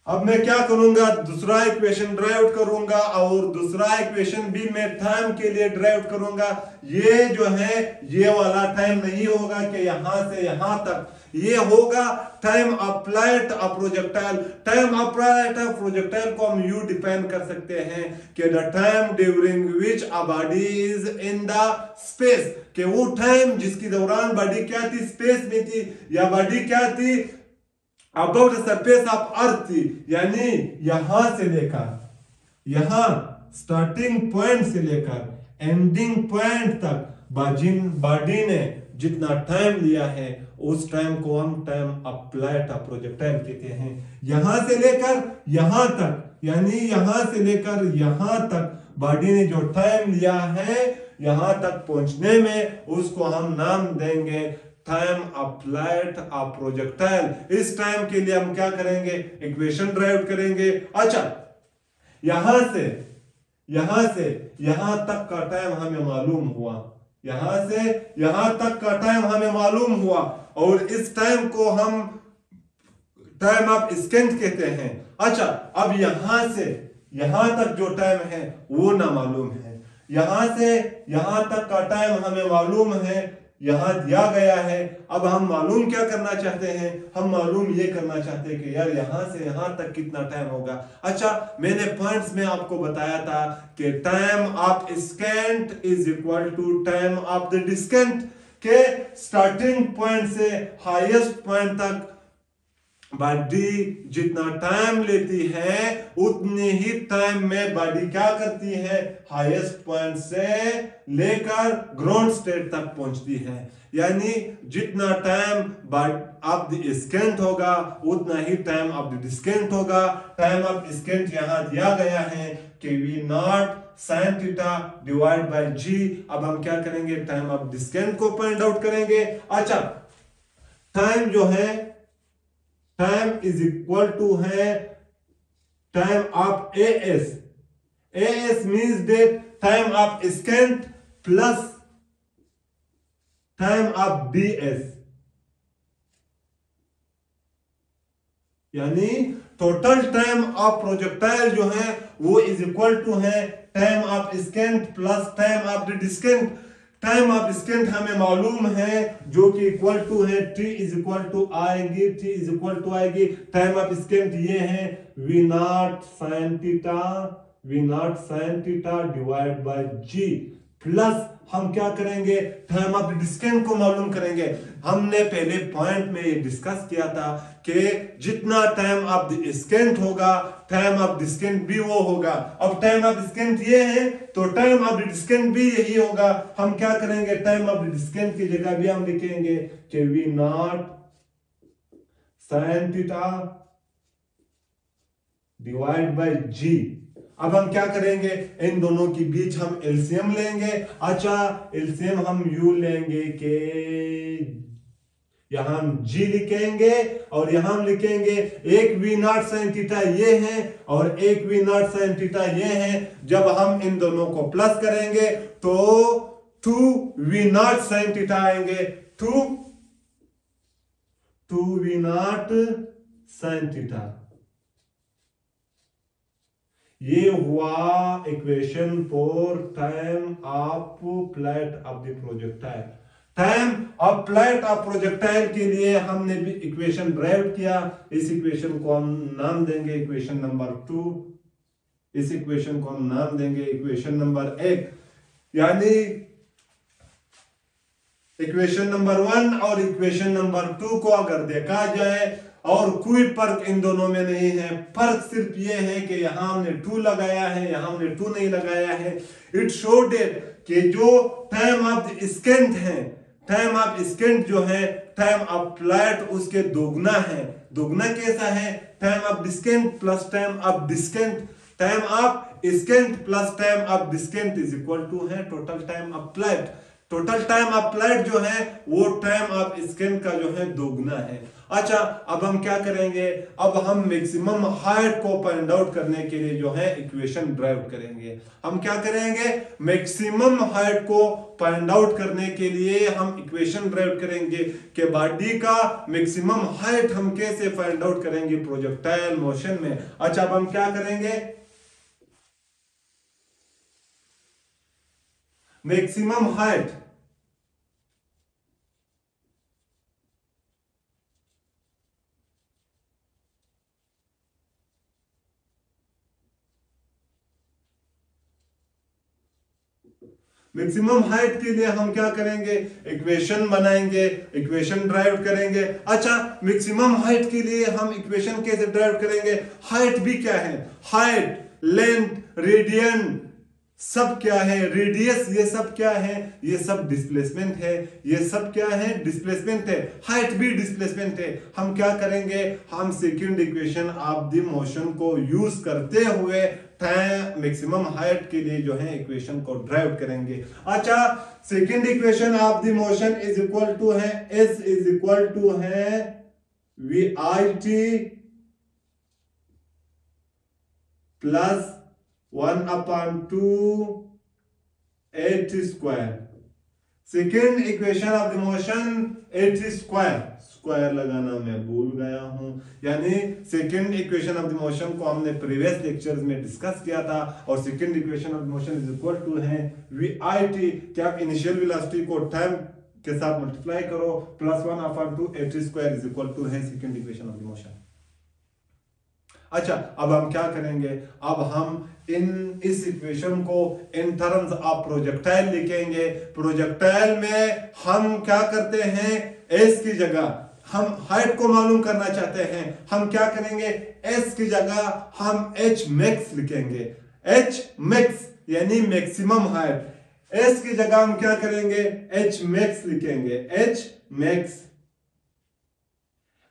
अब मैं क्या करूंगा, दूसरा इक्वेशन ड्राइव करूंगा और दूसरा इक्वेशन भी मैं टाइम के लिए ड्राइव करूंगा। ये जो है ये वाला टाइम नहीं होगा कि यहां से यहां तक, ये होगा time applied of projectile. Time applied of projectile को हम यू डिफाइन कर सकते हैं कि the time during which a body is in the space, कि वो टाइम जिसके दौरान बॉडी क्या थी, स्पेस में थी, या बॉडी क्या थी, about the surface of earth थी, यानी यहां से लेकर यहां स्टार्टिंग पॉइंट से लेकर एंडिंग पॉइंट तक बॉडी ने जितना टाइम लिया है उस टाइम को हम टाइम अप्लाइड ऑफ प्रोजेक्टाइल कहते हैं। यहां से लेकर यहां तक, यानी यहां से लेकर यहां तक बॉडी ने जो टाइम लिया है यहां तक पहुंचने में, उसको हम नाम देंगे टाइम अप्लाइड ऑफ प्रोजेक्टाइल। इस टाइम के लिए हम क्या करेंगे, इक्वेशन ड्राइव करेंगे। अच्छा, यहां से यहां तक का टाइम हमें मालूम हुआ, यहां से यहां तक का टाइम हमें मालूम हुआ, और इस टाइम को हम टाइम ऑफ स्केंट कहते हैं। अच्छा, अब यहां से यहां तक जो टाइम है वो ना मालूम है, यहां से यहां तक का टाइम हमें मालूम है, यहां दिया गया है। अब हम मालूम क्या करना चाहते हैं, हम मालूम ये करना चाहते हैं कि यार यहां से यहां तक कितना टाइम होगा। अच्छा, मैंने पॉइंट्स में आपको बताया था कि time of ascent is equal to time of the descent, के स्टार्टिंग पॉइंट से हाईएस्ट पॉइंट तक बॉडी जितना टाइम लेती है उतने ही टाइम में बॉडी क्या करती है, हाईएस्ट पॉइंट से लेकर ग्राउंड स्टेट तक पहुंचती है। यानी जितना टाइम ऑफ द स्केंट होगा उतना ही टाइम ऑफ द डिस्केंट होगा। टाइम ऑफ स्केंट यहां दिया गया है कि V not sine theta divide by G. अब हम क्या करेंगे, टाइम ऑफ डिस्केंट को फाइंड आउट करेंगे। अच्छा, टाइम जो है, टाइम इज इक्वल टू है time of AS. AS means that time of ascent plus time of BS, यानी टोटल टाइम ऑफ प्रोजेक्टाइल जो है वो इज इक्वल टू है time of ascent plus time of the descent. Time of ascent हमें मालूम है जो कि इक्वल टू है टी इज इक्वल टू आएगी, टी इज इक्वल टू आएगी टाइम ऑफ स्केंट ये है V not sine theta divide by g, plus हम क्या करेंगे, टाइम ऑफ डिस्केंट को मालूम करेंगे। हमने पहले पॉइंट में ये डिस्कस किया था कि जितना टाइम ऑफ द स्केंट होगा टाइम ऑफ डिस्केंट भी वो होगा। अब टाइम ऑफ डिस्केंट ये है तो टाइम ऑफ डिस्केंट भी यही होगा। हम क्या करेंगे, टाइम ऑफ डिस्केंट की जगह भी हम लिखेंगे कि V not sine theta divide by G. अब हम क्या करेंगे, इन दोनों के बीच हम एलसीएम लेंगे। अच्छा, एलसीएम हम यू लेंगे के यहां हम जी लिखेंगे और यहां हम लिखेंगे एक वी नॉट साइन थीटा ये है और एक वी नॉट साइन थीटा ये है। जब हम इन दोनों को प्लस करेंगे तो 2 वी नॉट साइन थीटा आएंगे, 2 वी नॉट साइन थीटा। ये हुआ equation for time of flight of the projectile. Time applied of projectile के लिए हमने भी इक्वेशन ड्राइव किया। इस इक्वेशन को हम नाम देंगे इक्वेशन नंबर 2, इस इक्वेशन को हम नाम देंगे इक्वेशन नंबर 1। यानी इक्वेशन नंबर 1 और इक्वेशन नंबर 2 को अगर देखा जाए और कोई फर्क इन दोनों में नहीं है, फर्क सिर्फ ये है कि यहां हमने 2 लगाया है, यहां हमने 2 नहीं लगाया है। इट शो डेट कि जो टाइम ऑफ स्केंट है, टाइम ऑफ स्केंट जो है टाइम अप्लाइड उसके दोगुना है। दोगुना कैसा है? Time of descent plus time of descent, time of ascent plus time of descent is equal to है total time applied. Total time applied जो है वो टाइम ऑफ स्केंट का जो है दोगुना है। अच्छा, अब हम क्या करेंगे? अब हम मैक्सिमम हाइट को फाइंड आउट करने के लिए जो है इक्वेशन ड्राइव करेंगे। हम क्या करेंगे? मैक्सिमम हाइट को फाइंड आउट करने के लिए हम इक्वेशन ड्राइव करेंगे कि बॉडी का मैक्सिमम हाइट हम कैसे फाइंड आउट करेंगे प्रोजेक्टाइल मोशन में। अच्छा, अब हम क्या करेंगे? मैक्सिमम हाइट मैक्सिमम हाइट के लिए हम क्या करेंगे? इक्वेशन बनाएंगे, इक्वेशन ड्राइव करेंगे। अच्छा, मैक्सिमम हाइट के लिए हम इक्वेशन कैसे ड्राइव करेंगे? हाइट भी क्या है? हाइट, लेंथ, रेडियन सब क्या है? रेडियस, ये सब क्या है? ये सब डिस्प्लेसमेंट है। ये सब क्या है? डिस्प्लेसमेंट है। हाइट भी डिस्प्लेसमेंट है। हम क्या करेंगे? हम second equation of the motion को यूज करते हुए टाइम मैक्सिमम हाइट के लिए जो है इक्वेशन को ड्राइव करेंगे। अच्छा, second equation of the motion is equal to है एस इज इक्वल टू है VIT plus 1/2 8 square. Second equation of the motion 8 square, square लगाना मैं भूल गया हूं। यानी second equation of the motion को हमने प्रीवियस लेक्चर्स में डिस्कस किया था और second equation of the motion is equal to है VIT, क्या आप इनिशियल वेलोसिटी को टाइम के साथ मल्टीप्लाई करो plus 1/2 8 square is equal to है second equation of the motion. अच्छा, अब हम क्या करेंगे? अब हम इस इक्वेशन को इन टर्म्स ऑफ प्रोजेक्टाइल लिखेंगे। प्रोजेक्टाइल में हम क्या करते हैं? एस की जगह हम हाइट को मालूम करना चाहते हैं, हम क्या करेंगे? एस की जगह हम एच मैक्स लिखेंगे। एच मैक्स यानी मैक्सिमम हाइट। एस की जगह हम क्या करेंगे? एच मैक्स लिखेंगे। H max,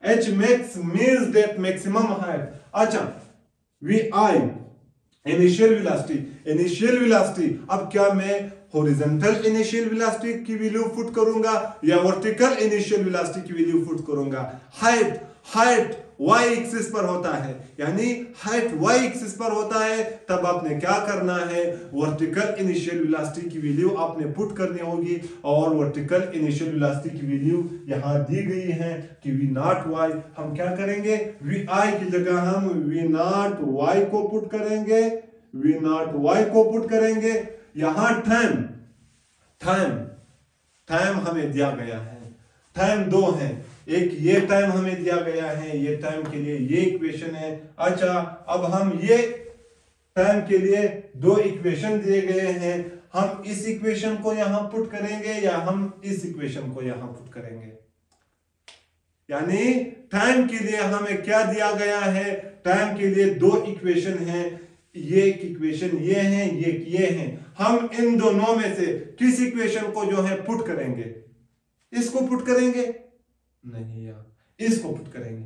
H max means that maximum height. अच्छा, VI initial velocity, initial velocity. अब क्या मैं हॉरिजॉन्टल इनिशियल वेलोसिटी की वैल्यू पुट करूंगा या वर्टिकल इनिशियल वेलोसिटी की वैल्यू पुट करूंगा? हाइट, हाइट y एक्सिस पर होता है, यानी हाइट y एक्सिस पर होता है, तब आपने क्या करना है? वर्टिकल इनिशियल वेलोसिटी की वैल्यू आपने पुट करनी होगी और वर्टिकल इनिशियल वेलोसिटी की वैल्यू यहां दी गई है कि V0y। हम क्या करेंगे? VI की जगह हम V0y को पुट करेंगे, V0y को पुट करेंगे। यहां टाइम, टाइम, टाइम हमें दिया गया है, टाइम 2 है। एक ये टाइम हमें दिया गया है, ये टाइम के लिए ये इक्वेशन है। अच्छा, अब हम ये टाइम के लिए 2 इक्वेशन दिए गए हैं, हम इस इक्वेशन को यहां पुट करेंगे या हम इस इक्वेशन को यहां पुट करेंगे? यानी टाइम के लिए हमें क्या दिया गया है? टाइम के लिए 2 इक्वेशन हैं, ये एक इक्वेशन ये है, ये है। हम इन दोनों में से किस इक्वेशन को जो है पुट करेंगे? इसको पुट करेंगे? नहीं यार, इसको पुट करेंगे।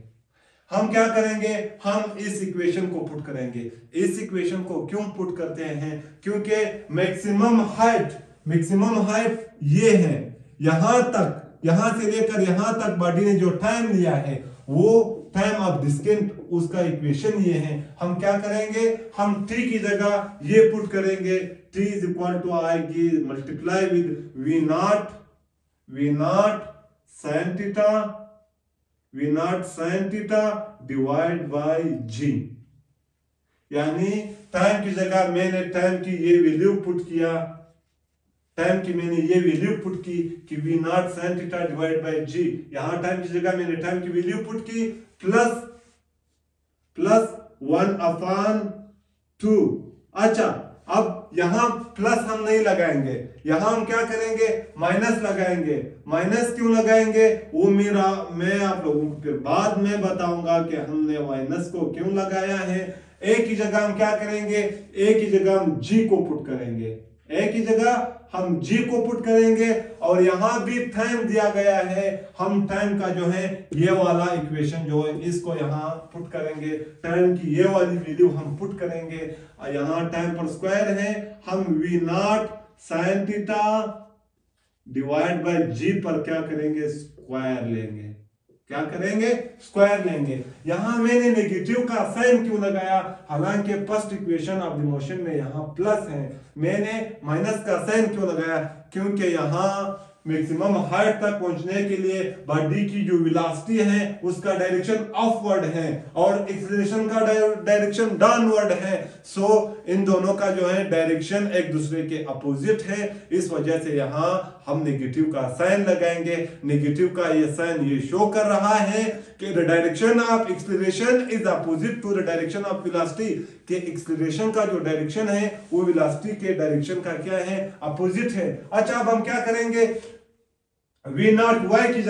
हम क्या करेंगे? हम इस इक्वेशन को पुट करेंगे। इस इक्वेशन को क्यों पुट करते हैं? क्योंकि मैक्सिमम हाइट, मैक्सिमम हाइट ये है, यहां तक, यहां से लेकर यहां तक बॉडी ने जो टाइम लिया है वो टाइम ऑफ डिस्टेंस, उसका इक्वेशन ये है। हम क्या करेंगे? हम t की जगह ये पुट करेंगे, t इज इक्वल टू आएगी multiply with V0 sin theta, V0 sin theta divide by G। यानी टाइम की जगह मैंने टाइम की ये वैल्यू पुट किया टाइम की मैंने ये वैल्यू पुट की कि V not sine theta divide by G, यहां टाइम की जगह मैंने टाइम की वैल्यू पुट की प्लस 1/2। अच्छा, अब यहां प्लस हम नहीं लगाएंगे, यहां हम क्या करेंगे, माइनस लगाएंगे। माइनस क्यों लगाएंगे वो मैं आप लोगों को फिर बाद में बताऊंगा कि हमने माइनस को क्यों लगाया है। एक ही जगह हम क्या करेंगे, एक ही जगह हम जी को पुट करेंगे, एक ही जगह हम जी को पुट करेंगे। और यहां भी टाइम दिया गया है, हम टाइम का जो है ये वाला इक्वेशन जो है इसको यहां पुट करेंगे, टाइम की ये वाली वैल्यू हम पुट करेंगे। यहां टाइम पर स्क्वायर है, हम V not sine theta divide by G पर क्या करेंगे, स्क्वायर लेंगे। क्या करेंगे, स्क्वायर लेंगे। यहां मैंने नेगेटिव का साइन क्यों लगाया, हालांकि first equation of the motion में यहां प्लस है, मैंने माइनस का साइन क्यों लगाया, क्योंकि यहां मैक्सिमम हाइट तक पहुंचने के लिए बॉडी की जो वेलोसिटी है उसका डायरेक्शन अपवर्ड है और एक्सीलरेशन का डायरेक्शन डाउनवर्ड है। सो इन दोनों का जो है डायरेक्शन एक दूसरे के अपोजिट है, इस वजह से यहां हम नेगेटिव का साइन लगाएंगे। नेगेटिव का ये साइन ये शो कर रहा है कि the direction of acceleration is opposite to the direction of velocity, कि एक्सीलरेशन का जो डायरेक्शन है वो वेलोसिटी के डायरेक्शन का क्या है, अपोजिट है। अच्छा, अब हम क्या करेंगे, वी नॉट वाई की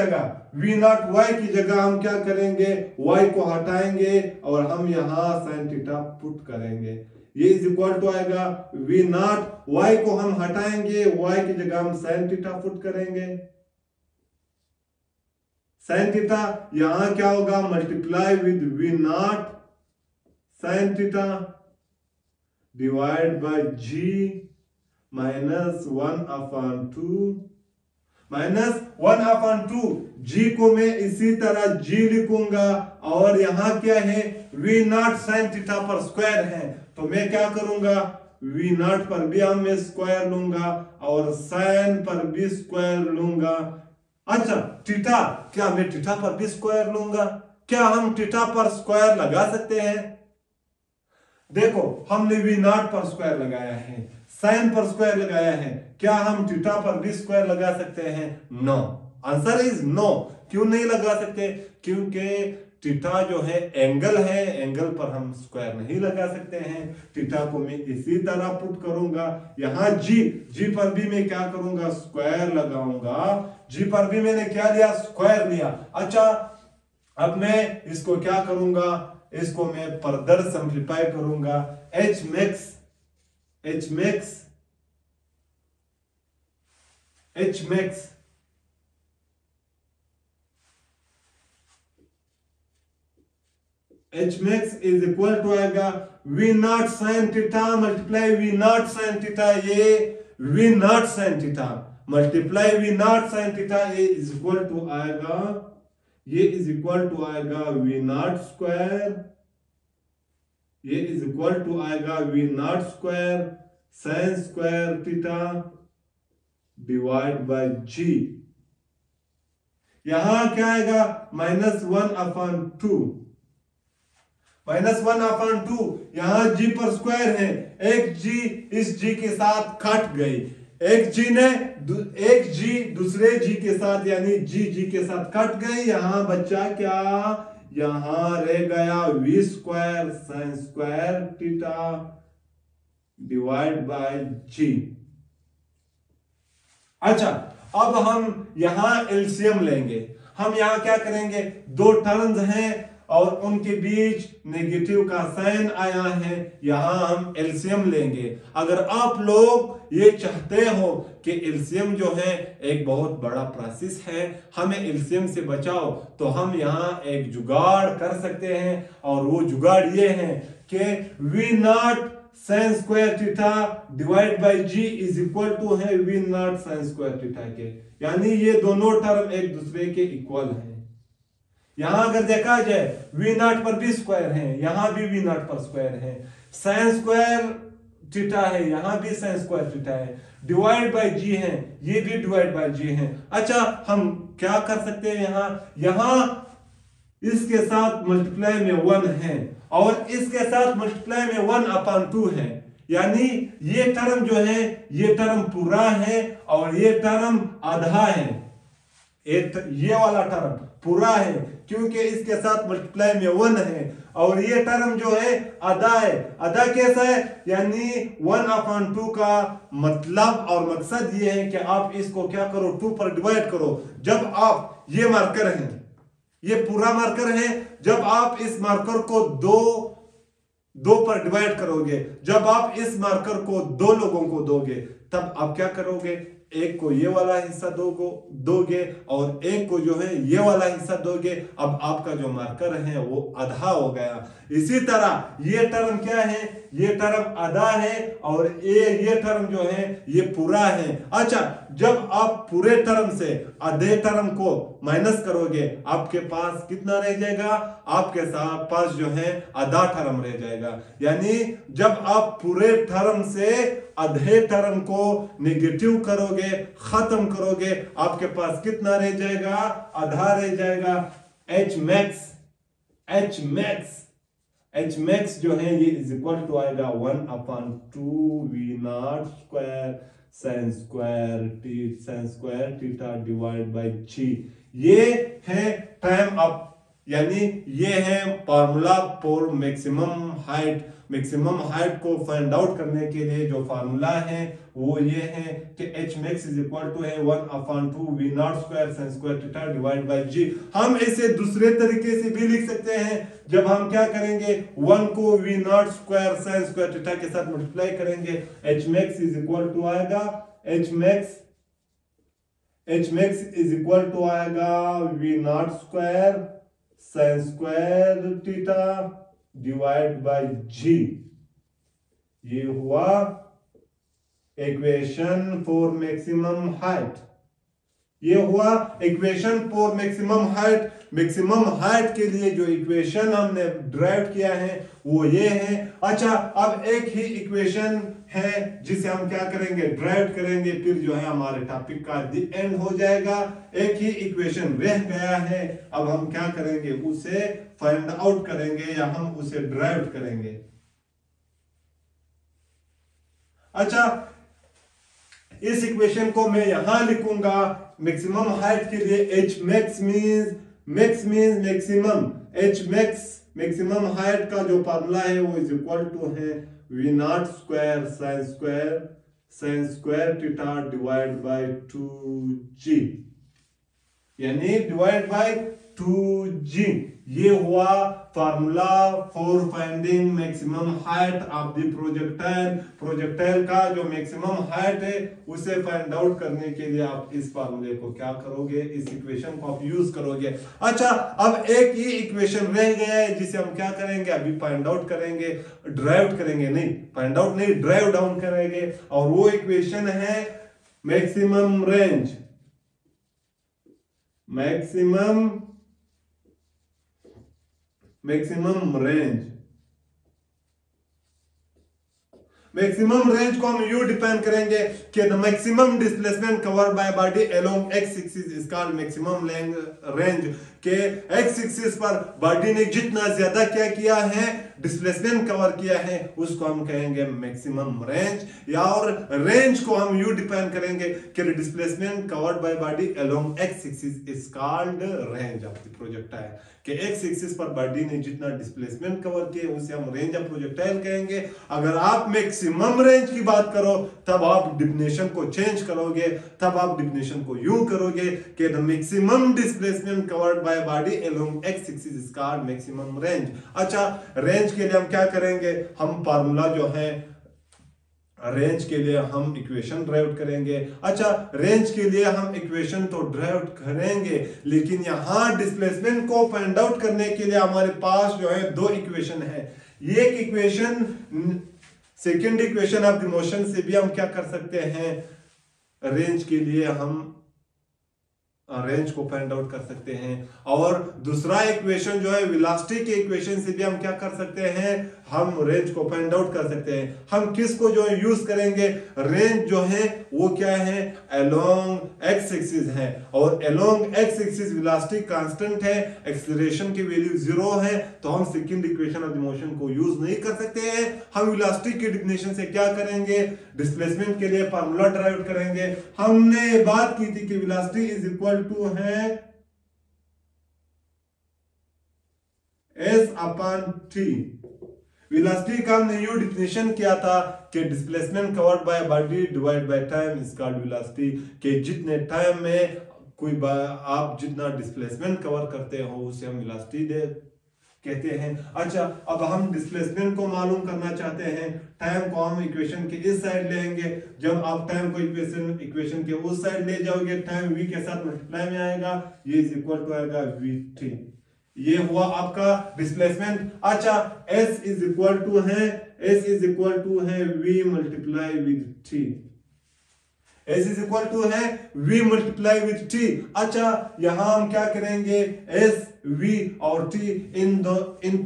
जगह हम क्या करेंगे, y को हटाएंगे और हम यहां साइन थीटा पुट करेंगे। ये इज इक्वल टू आएगा वी नॉट, y को हम हटाएंगे, y की जगह हम साइन थीटा पुट करेंगे। साइन थीटा यहां क्या होगा, multiply with V not sine theta divide by G minus 1/2 minus 1/2। G को मैं इसी तरह जी लिखूंगा और यहां क्या है, वी नॉट साइन थीटा पर स्क्वायर है, तो मैं क्या करूंगा, वी नॉट पर भी हम मैं स्क्वायर लूंगा और साइन पर भी स्क्वायर लूंगा। अच्छा, थीटा, क्या मैं थीटा पर भी स्क्वायर लूंगा, क्या हम थीटा पर स्क्वायर लगा सकते हैं? देखो, हमने वी नॉट पर स्क्वायर लगाया है, साइन पर स्क्वायर लगाया है, क्या हम थीटा पर भी स्क्वायर लगा सकते हैं? No, answer is no. क्यों नहीं लगा सकते, क्योंकि थीटा जो है एंगल है, एंगल पर हम स्क्वायर नहीं लगा सकते हैं। थीटा को मैं इसी तरह पुट करूंगा, यहां जी पर भी मैं क्या करूंगा, स्क्वायर लगाऊंगा। जी पर भी मैंने क्या लिया, स्क्वायर लिया। अच्छा, अब मैं इसको क्या करूंगा, इसको मैं फर्दर सिंप्लीफाई करूंगा। h max is equal to आएगा V not sine theta multiply V not sine theta, ये V not sine theta multiply V not sine theta, ये इज इक्वल टू आएगा, ये इज इक्वल टू आएगा V naught square, ये is equal to आएगा V naught square sine square theta divide by G. यहां क्या आएगा, -1/2, -1/2। यहां जी पर स्क्वायर है, एक जी इस जी के साथ कट गई, एक जी दूसरे जी के साथ यानी जी के साथ कट गई। यहां बच्चा क्या, यहां रह गया V square sine square theta divide by G. अच्छा, अब हम यहां एलसीएम लेंगे। हम यहां क्या करेंगे, दो टर्म्स हैं और उनके बीच नेगेटिव का साइन आया है, यहां हम एलसीएम लेंगे। अगर आप लोग ये चाहते हो कि एलसीएम जो है एक बहुत बड़ा प्रोसेस है, हमें एलसीएम से बचाओ, तो हम यहां एक जुगाड़ कर सकते हैं और वो जुगाड़ ये है कि V not sine square theta divide by G is equal to है V not sine square theta के, यानी ये दोनों टर्म एक दूसरे के इक्वल हैं। यहां अगर देखा जाए वी नॉट पर भी स्क्वायर है, यहां भी वी नॉट पर स्क्वायर है, साइन स्क्वायर थीटा है, यहां भी साइन स्क्वायर थीटा है, डिवाइड बाय जी है, ये भी डिवाइड बाय जी है। अच्छा, हम क्या कर सकते हैं, यहां इसके साथ मल्टीप्लाई में 1 है और इसके साथ मल्टीप्लाई में 1/2 है, यानी ये टर्म जो है ये टर्म पूरा है और ये टर्म आधा है। ये वाला टर्म पूरा है क्योंकि इसके साथ मल्टीप्लाई में 1 है, और ये टर्म जो है आधा है। आधा कैसा है? यानी 1/2 का मतलब और मकसद ये है कि आप इसको क्या करो, 2 पर डिवाइड करो। जब आप ये मार्कर है, ये पूरा मार्कर है, जब आप इस मार्कर को दो पर डिवाइड करोगे, जब आप इस मार्कर को 2 लोगों को दोगे, तब आप क्या करोगे, एक को ये वाला हिस्सा दोगे और एक को जो है ये वाला हिस्सा दोगे। अब आपका जो मार्कर है वो आधा हो गया। इसी तरह ये टर्म क्या है, ये टर्म आधा है और ये टर्म जो है ये पूरा है। अच्छा, जब आप पूरे टर्म से आधे टर्म को माइनस करोगे, आपके पास कितना रह जाएगा? आपके पास जो है आधा टर्म रह जाएगा। यानी जब आप पूरे टर्म से आधे टर्म को नेगेटिव करोगे, खत्म करोगे, आपके पास कितना रह जाएगा? आधा रह जाएगा। H max जो है ये इज इक्वल टू आएगा 1/2 V0 square sin square theta divide by g। ये है टाइम अप, यानी ये है formula for maximum height. Maximum height को फाइंड आउट करने के लिए जो फार्मूला है वो ये है कि H max is equal to है 1/2 V0 square sin square theta divide by g। हम इसे दूसरे तरीके से भी लिख सकते हैं। जब हम क्या करेंगे, 1 को V0 square sin square theta के साथ मल्टीप्लाई करेंगे, H max is equal to आएगा H max is equal to आएगा V0 square sin square theta divide by g। ये हुआ इक्वेशन फॉर मैक्सिमम हाइट। ये हुआ equation for maximum height. Maximum height के लिए जो इक्वेशन हमने ड्राइव किया है वो ये है। अच्छा, अब एक ही इक्वेशन है जिसे हम क्या करेंगे, ड्राइव करेंगे, फिर जो है हमारे टॉपिक का द एंड हो जाएगा। एक ही इक्वेशन रह गया है, अब हम क्या करेंगे, उसे फाइंड आउट करेंगे या हम उसे ड्राइव करेंगे। अच्छा, इस इक्वेशन को मैं यहां लिखूंगा। मैक्सिमम हाइट के लिए H max means maximum. H max maximum height का जो फार्मूला है वो इज इक्वल टू है V0 square sin square theta divide bye 2g, यानी डिवाइड बाय 2g। ये हुआ formula for finding maximum height of the projectile. Projectile का जो मैक्सिमम हाइट है उसे फाइंड आउट करने के लिए आप इस फार्मूले को क्या करोगे, इस इक्वेशन को आप यूज करोगे। अच्छा, अब एक ही इक्वेशन रह गया है जिसे हम क्या करेंगे, अभी फाइंड आउट करेंगे, ड्राइव करेंगे नहीं, फाइंड आउट नहीं, ड्राइव डाउन करेंगे। और वो इक्वेशन है मैक्सिमम रेंज। मैक्सिमम रेंज को हम यू डिफाइन करेंगे कि the maximum displacement covered by body along X axis is called maximum range. के एक्स एक्सिस पर बॉडी ने जितना ज्यादा क्या किया है, डिस्प्लेसमेंट कवर किया है, उसको हम कहेंगे मैक्सिमम रेंज। या और रेंज को हम यू डिफाइन करेंगे कि displacement covered by body along X axis is called range of the projectile. कि एक्स एक्सिस पर बॉडी ने जितना डिस्प्लेसमेंट कवर किया उसे हम रेंज ऑफ प्रोजेक्टाइल कहेंगे। अगर आप मैक्सिमम रेंज की बात करो तब आप डिफिनेशन को चेंज करोगे, तब आप डिफिनेशन को यूं करोगे कि the maximum displacement covered by body along X axis is called maximum range. अच्छा, रेंज के लिए हम क्या करेंगे, हम फार्मूला जो है रेंज के लिए हम इक्वेशन ड्राइव करेंगे। अच्छा, रेंज के लिए हम इक्वेशन तो ड्राइव करेंगे, लेकिन यहां डिस्प्लेसमेंट को फाइंड आउट करने के लिए हमारे पास जो है 2 इक्वेशन है। एक equation second equation of the motion से भी हम क्या कर सकते हैं, रेंज के लिए हम रेंज को फाइंड आउट कर सकते हैं। और दूसरा इक्वेशन जो है वेलोसिटी के इक्वेशन से भी हम क्या कर सकते हैं, हम रेंज को फाइंड आउट कर सकते हैं। हम किसको जो है यूज करेंगे, रेंज जो है वो क्या है, अलोंग एक्स एक्सिस है, और along X axis velocity constant है, एक्सीलरेशन की वैल्यू 0 है, तो हम second equation of the motion को यूज नहीं कर सकते हैं। हम वेलोसिटी की डेफिनेशन से क्या करेंगे, डिस्प्लेसमेंट के लिए फार्मूला ड्राइव करेंगे। हमने बात की थी कि वेलोसिटी इज इक्वल टू है s अपॉन t। वेलोसिटी का हमने यू डिफिनेशन किया था कि displacement covered by body divide by time is called velocity, कि जितने टाइम में आप जितना डिस्प्लेसमेंट कवर करते हो उसे हम वेलोसिटी कहते हैं। अच्छा, अब हम डिस्प्लेसमेंट को मालूम करना चाहते हैं। टाइम को हम इक्वेशन के इस साइड लेंगे। जब आप टाइम को इक्वेशन के उस साइड ले जाओगे, टाइम v के साथ मल्टीप्लाई में आएगा, ये इज इक्वल टू आएगा vt। ये हुआ आपका डिस्प्लेसमेंट। अच्छा, s इज इक्वल टू है v multiply with t। s is equal to है v मल्टीप्लाई विद t। अच्छा, यहां हम क्या करेंगे, s v और t इन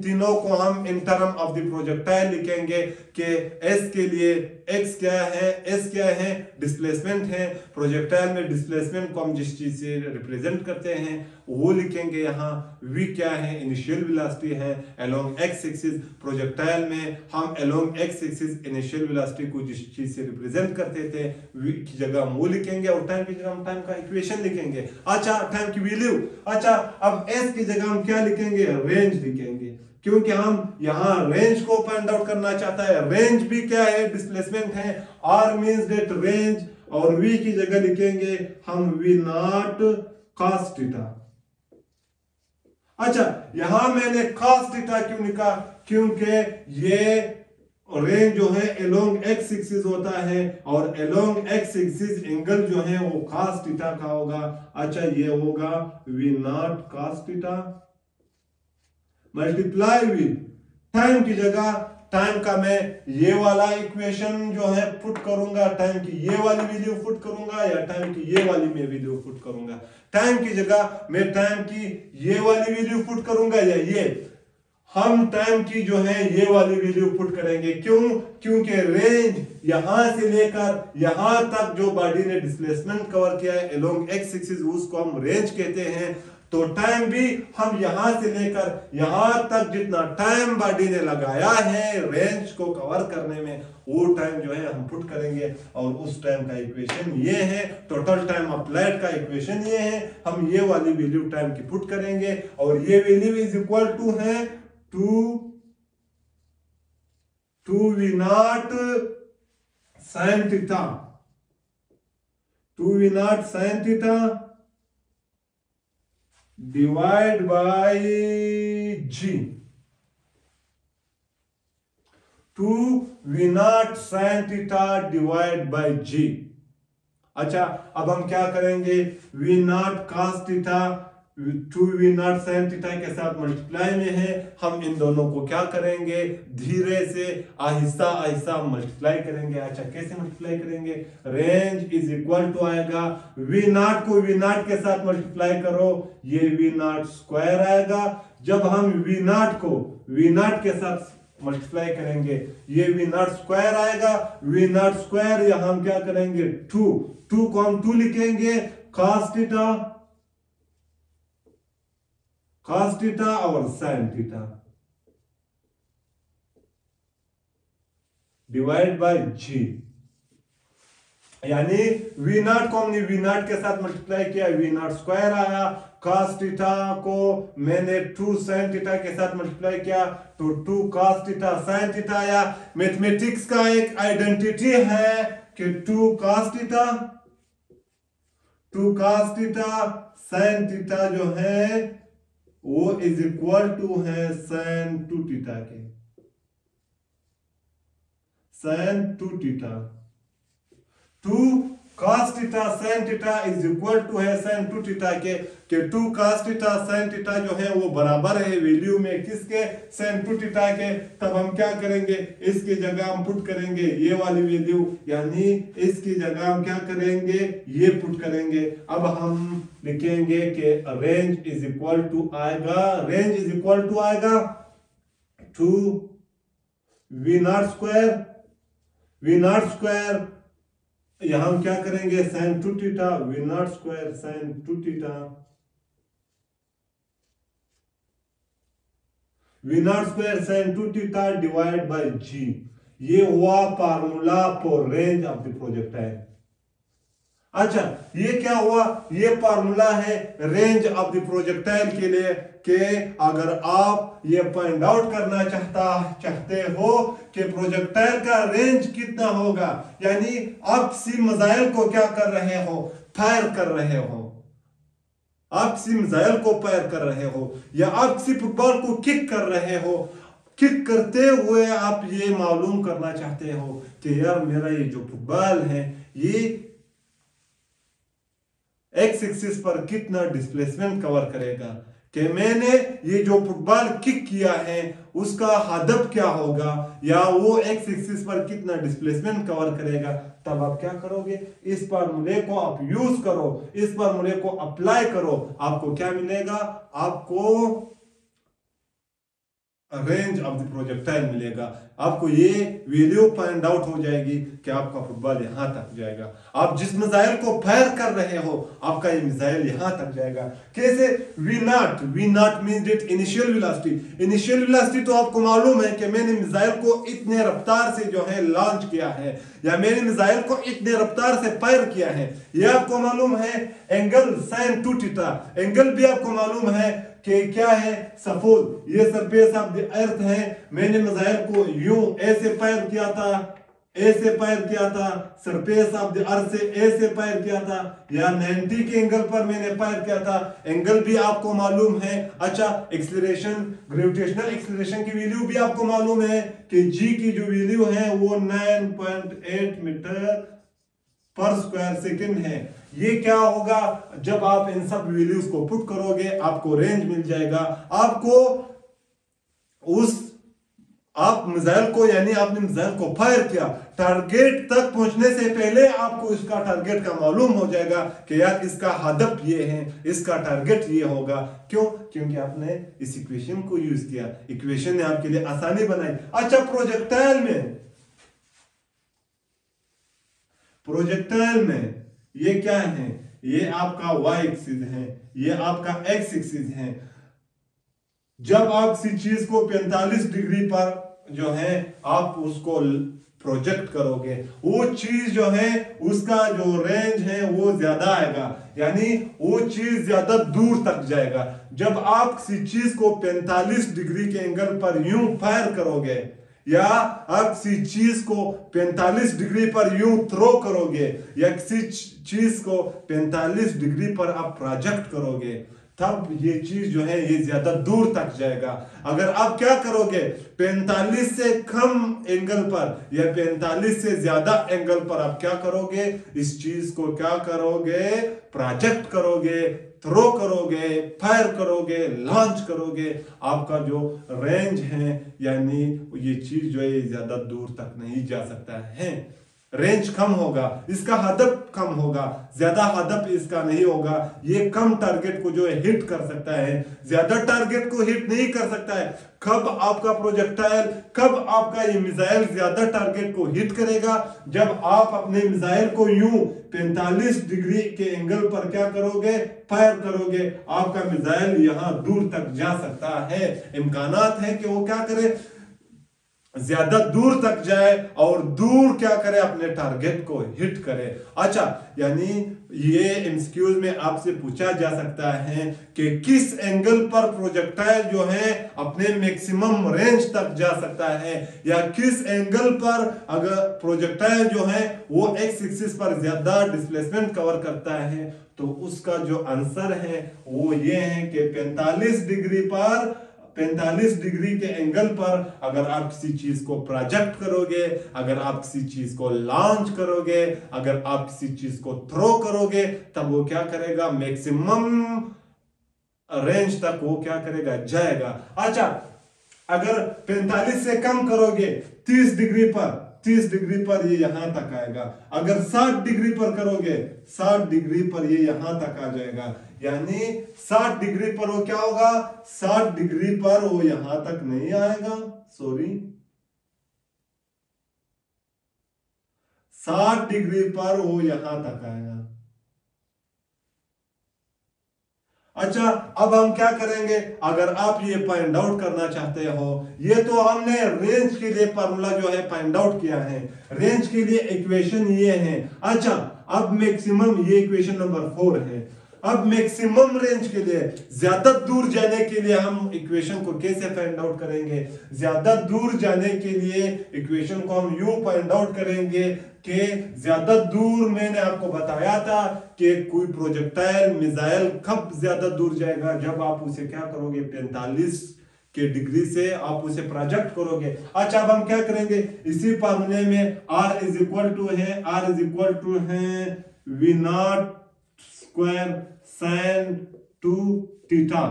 तीनों को हम in term of the projectile लिखेंगे कि s के लिए x क्या है, s क्या है, डिस्प्लेसमेंट है। प्रोजेक्टाइल में डिस्प्लेसमेंट को हम जिस चीज से रिप्रेजेंट करते हैं वो लिखेंगे। यहाँ v क्या है, इनिशियल वेलोसिटी है अलोंग x एक्सिस। प्रोजेक्टाइल में हम along x axis initial velocity को जिस चीज से रिप्रेजेंट करते थे v की जगह हम वो लिखेंगे, और टाइम की जगह हम टाइम का इक्वेशन लिखेंगे। अच्छा, टाइम की वैल्यू। अच्छा, अब s की जगह हम क्या लिखेंगे, रेंज लिखेंगे, क्योंकि हम यहां रेंज को फाइंड आउट करना चाहता है। रेंज भी क्या है, डिस्प्लेसमेंट है। r मींस दैट रेंज, और v की जगह लिखेंगे हम v नॉट cos थीटा। अच्छा, यहां मैंने cos थीटा क्यों लिखा, क्योंकि ये रेंज जो है अलोंग एक्स एक्सिस होता है, और अलोंग एक्स एक्सिस एंगल जो है वो cos थीटा का होगा। अच्छा, ये होगा v naught cos theta multiply with time की जगह, टाइम का मैं ये वाला इक्वेशन जो है पुट करूंगा, टाइम की ये वाली वैल्यू पुट करूंगा, या टाइम की ये वाली मैं वैल्यू पुट करूंगा। टाइम की जगह मैं टाइम की ये वाली वैल्यू पुट करूंगा, या ये हम टाइम की जो है ये वाली वैल्यू पुट करेंगे। क्यों, क्योंकि रेंज यहां से लेकर यहां तक जो बॉडी ने डिस्प्लेसमेंट कवर किया है अलोंग एक्स एक्सिस, उसको हम रेंज कहते हैं। तो टाइम भी हम यहां से लेकर यहां तक जितना टाइम बॉडी ने लगाया है रेंज को कवर करने में, वो टाइम जो है हम पुट करेंगे, और उस टाइम का इक्वेशन ये है। टोटल टाइम अप्लाइड का इक्वेशन ये है। हम ये वाली वैल्यू टाइम की पुट करेंगे, और ये वैल्यू इज इक्वल टू है two v naught sin theta, 2v naught sin theta divide by g, 2v naught sin theta divide by g। अच्छा, अब हम क्या करेंगे, v naught cos theta 2v naught sin theta के साथ multiply में है। हम इन दोनों को क्या करेंगे, धीरे से आहिस्ता आहिस्ता मल्टीप्लाई करेंगे। अच्छा, कैसे मल्टीप्लाई करेंगे, रेंज इज इक्वल टू आएगा v नॉट को v नॉट के साथ मल्टीप्लाई करो, ये v नॉट स्क्वायर आएगा। जब हम v नॉट को v नॉट के साथ मल्टीप्लाई करेंगे, ये v नॉट स्क्वायर आएगा। v नॉट स्क्वायर यहां हम क्या करेंगे, 2 को हम 2 लिखेंगे, cos थीटा और sin theta divide by g, यानी v नॉट को हमने v नॉट के साथ मल्टीप्लाई किया, v नॉट स्क्वायर आया। cos थीटा को मैंने 2 sin थीटा के साथ मल्टीप्लाई किया, तो 2 cos थीटा sin थीटा आया। मैथमेटिक्स का एक आइडेंटिटी है कि 2 cos थीटा sin थीटा जो है वो इज इक्वल टू है sin 2 थीटा के, sin 2 theta. 2 cos theta sin theta is equal to है sin 2 थीटा के 2 cos थीटा sin थीटा जो है वो बराबर है वैल्यू में किसके, sin 2 थीटा के। तब हम क्या करेंगे, इसकी जगह हम पुट करेंगे ये वाली वैल्यू, यानी इसकी जगह हम क्या करेंगे, ये पुट करेंगे। अब हम लिखेंगे कि रेंज इज इक्वल टू आएगा, रेंज इज इक्वल टू आएगा 2 v0 स्क्वायर, v0 स्क्वायर यहां हम क्या करेंगे sin 2 theta v0 square sin 2 theta, v0 square sin 2 theta divide by g। ये हुआ formula for range of the projectile. अच्छा, ये क्या हुआ, ये फार्मूला है रेंज ऑफ द प्रोजेक्टाइल के लिए कि अगर आप ये फाइंड आउट करना चाहते हो कि प्रोजेक्टाइल का रेंज कितना होगा, यानी आप किसी मिसाइल को क्या कर रहे हो, फायर कर रहे हो, आप किसी मिसाइल को फायर कर रहे हो, या आप किसी फुटबॉल को किक कर रहे हो, किक करते हुए आप ये मालूम करना चाहते हो कि यार मेरा ये जो फुटबॉल है ये एक्स एक्सिस पर कितना डिस्प्लेसमेंट कवर करेगा, कि मैंने ये जो फुटबॉल किक किया है उसका हदफ क्या होगा, या वो एक्स एक्सिस पर कितना डिस्प्लेसमेंट कवर करेगा। तब आप क्या करोगे, इस फार्मूले को आप यूज करो, इस फार्मूले को अप्लाई करो, आपको क्या मिलेगा, आपको रेंज ऑफ द प्रोजेक्टाइल मिलेगा। आपको ये वैल्यू फाइंड आउट हो जाएगी कि आपका फुटबॉल यहां तक जाएगा, आप जिस मिसाइल को फायर कर रहे हो आपका ये मिसाइल यहां तक जाएगा। कैसे, V naught means it initial velocity. Initial velocity तो आपको मालूम है कि मैंने मिसाइल को इतने रफ्तार से जो है लॉन्च किया है, या मैंने मिसाइल को इतने रफ्तार से फायर किया है, ये आपको मालूम है। एंगल sin 2 थीटा, एंगल भी आपको मालूम है कि क्या है, सपोज ये सरफेस ऑफ द अर्थ है, मैंने मिसाइल को यूं ऐसे फायर किया था, ऐसे फायर किया था, सरफेस ऑफ द अर्थ से ऐसे फायर किया था, या 90 के एंगल पर मैंने फायर किया था, एंगल भी आपको मालूम है। अच्छा, एक्सीलरेशन, ग्रेविटेशनल एक्सीलरेशन की वैल्यू भी आपको मालूम है कि g की जो वैल्यू है वो 9.8 मीटर पर स्क्वायर सेकंड है। ये क्या होगा, जब आप इन सब वैल्यूज को पुट करोगे आपको रेंज मिल जाएगा। आपको आप मिसाइल को, यानी आपने मिसाइल को फायर किया, टारगेट तक पहुंचने से पहले आपको इसका टारगेट का मालूम हो जाएगा कि यार इसका हदफ ये है, इसका टारगेट ये होगा। क्यों, क्योंकि आपने इस इक्वेशन को यूज किया, इक्वेशन ने आपके लिए आसानी बनाई। अच्छा, प्रोजेक्टाइल में ये क्या है, ये आपका y एक्सिस है, ये आपका x एक्सिस है। जब आप किसी चीज को 45 डिग्री पर जो है आप उसको प्रोजेक्ट करोगे, वो चीज जो है उसका जो रेंज है वो ज्यादा आएगा, यानी वो चीज ज्यादा दूर तक जाएगा। जब आप किसी चीज को 45 डिग्री के एंगल पर यूं फायर करोगे, या आप किसी चीज को 45 डिग्री पर यूं थ्रो करोगे, या किसी चीज को 45 डिग्री पर आप प्रोजेक्ट करोगे, तब ये चीज जो है ये ज्यादा दूर तक जाएगा। अगर आप क्या करोगे, 45 से कम एंगल पर या 45 से ज्यादा एंगल पर आप क्या करोगे, इस चीज को क्या करोगे, प्रोजेक्ट करोगे, थ्रो करोगे, फायर करोगे, लॉन्च करोगे, आपका जो रेंज है यानी ये चीज जो है ज्यादा दूर तक नहीं जा सकता है, रेंज कम होगा, इसका हदफ कम होगा, ज्यादा हदफ इसका नहीं होगा। ये कम टारगेट को जो है हिट कर सकता है, ज्यादा टारगेट को हिट नहीं कर सकता है। कब आपका प्रोजेक्टाइल, कब आपका ये मिसाइल ज्यादा टारगेट को हिट करेगा, जब आप अपने मिसाइल को यूं 45 डिग्री के एंगल पर क्या करोगे, फायर करोगे, आपका मिसाइल यहां दूर तक जा सकता है। इम्कानात है कि वो क्या करे, ज्यादा दूर तक जाए और दूर क्या करे, अपने टारगेट को हिट करे। अच्छा, यानी ये एमसीक्यूज में आपसे पूछा जा सकता है कि किस एंगल पर प्रोजेक्टाइल जो है अपने मैक्सिमम रेंज तक जा सकता है, या किस एंगल पर अगर प्रोजेक्टाइल जो है वो एक्स एक्सिस पर ज्यादा डिस्प्लेसमेंट कवर करता है, तो उसका जो आंसर है वो ये है कि 45 डिग्री पर 45 डिग्री के एंगल पर अगर आप किसी चीज को प्रोजेक्ट करोगे, अगर आप किसी चीज को लॉन्च करोगे, अगर आप किसी चीज को थ्रो करोगे, तब वो क्या करेगा, मैक्सिमम रेंज तक वो क्या करेगा, जाएगा। अच्छा, अगर 45 से कम करोगे 30 डिग्री पर ये यहां तक आएगा। अगर 60 डिग्री पर करोगे 60 डिग्री पर ये यहां तक आ जाएगा। यानी 60 डिग्री पर वो क्या होगा, 60 डिग्री पर वो यहां तक नहीं आएगा, 60 डिग्री पर वो यहां तक आएगा। अच्छा, अब हम क्या करेंगे, अगर आप ये फाइंड आउट करना चाहते हो, ये तो हमने रेंज के लिए फार्मूला जो है फाइंड आउट किया है, रेंज के लिए इक्वेशन ये है। अच्छा, अब मैक्सिमम, ये इक्वेशन नंबर 4 है। अब मैक्सिमम रेंज के लिए, ज्यादा दूर जाने के लिए हम इक्वेशन को कैसे फाइंड आउट करेंगे, ज्यादा दूर जाने के लिए इक्वेशन को हम यूं फाइंड आउट करेंगे कि ज्यादा दूर, मैंने आपको बताया था कि कोई प्रोजेक्टाइल मिसाइल कब ज्यादा दूर जाएगा, जब आप उसे क्या करोगे, 45 के डिग्री से आप उसे प्रोजेक्ट करोगे। अच्छा, अब हम क्या करेंगे, इसी फार्मूले में R इज इक्वल टू है V naught square sign 2 theta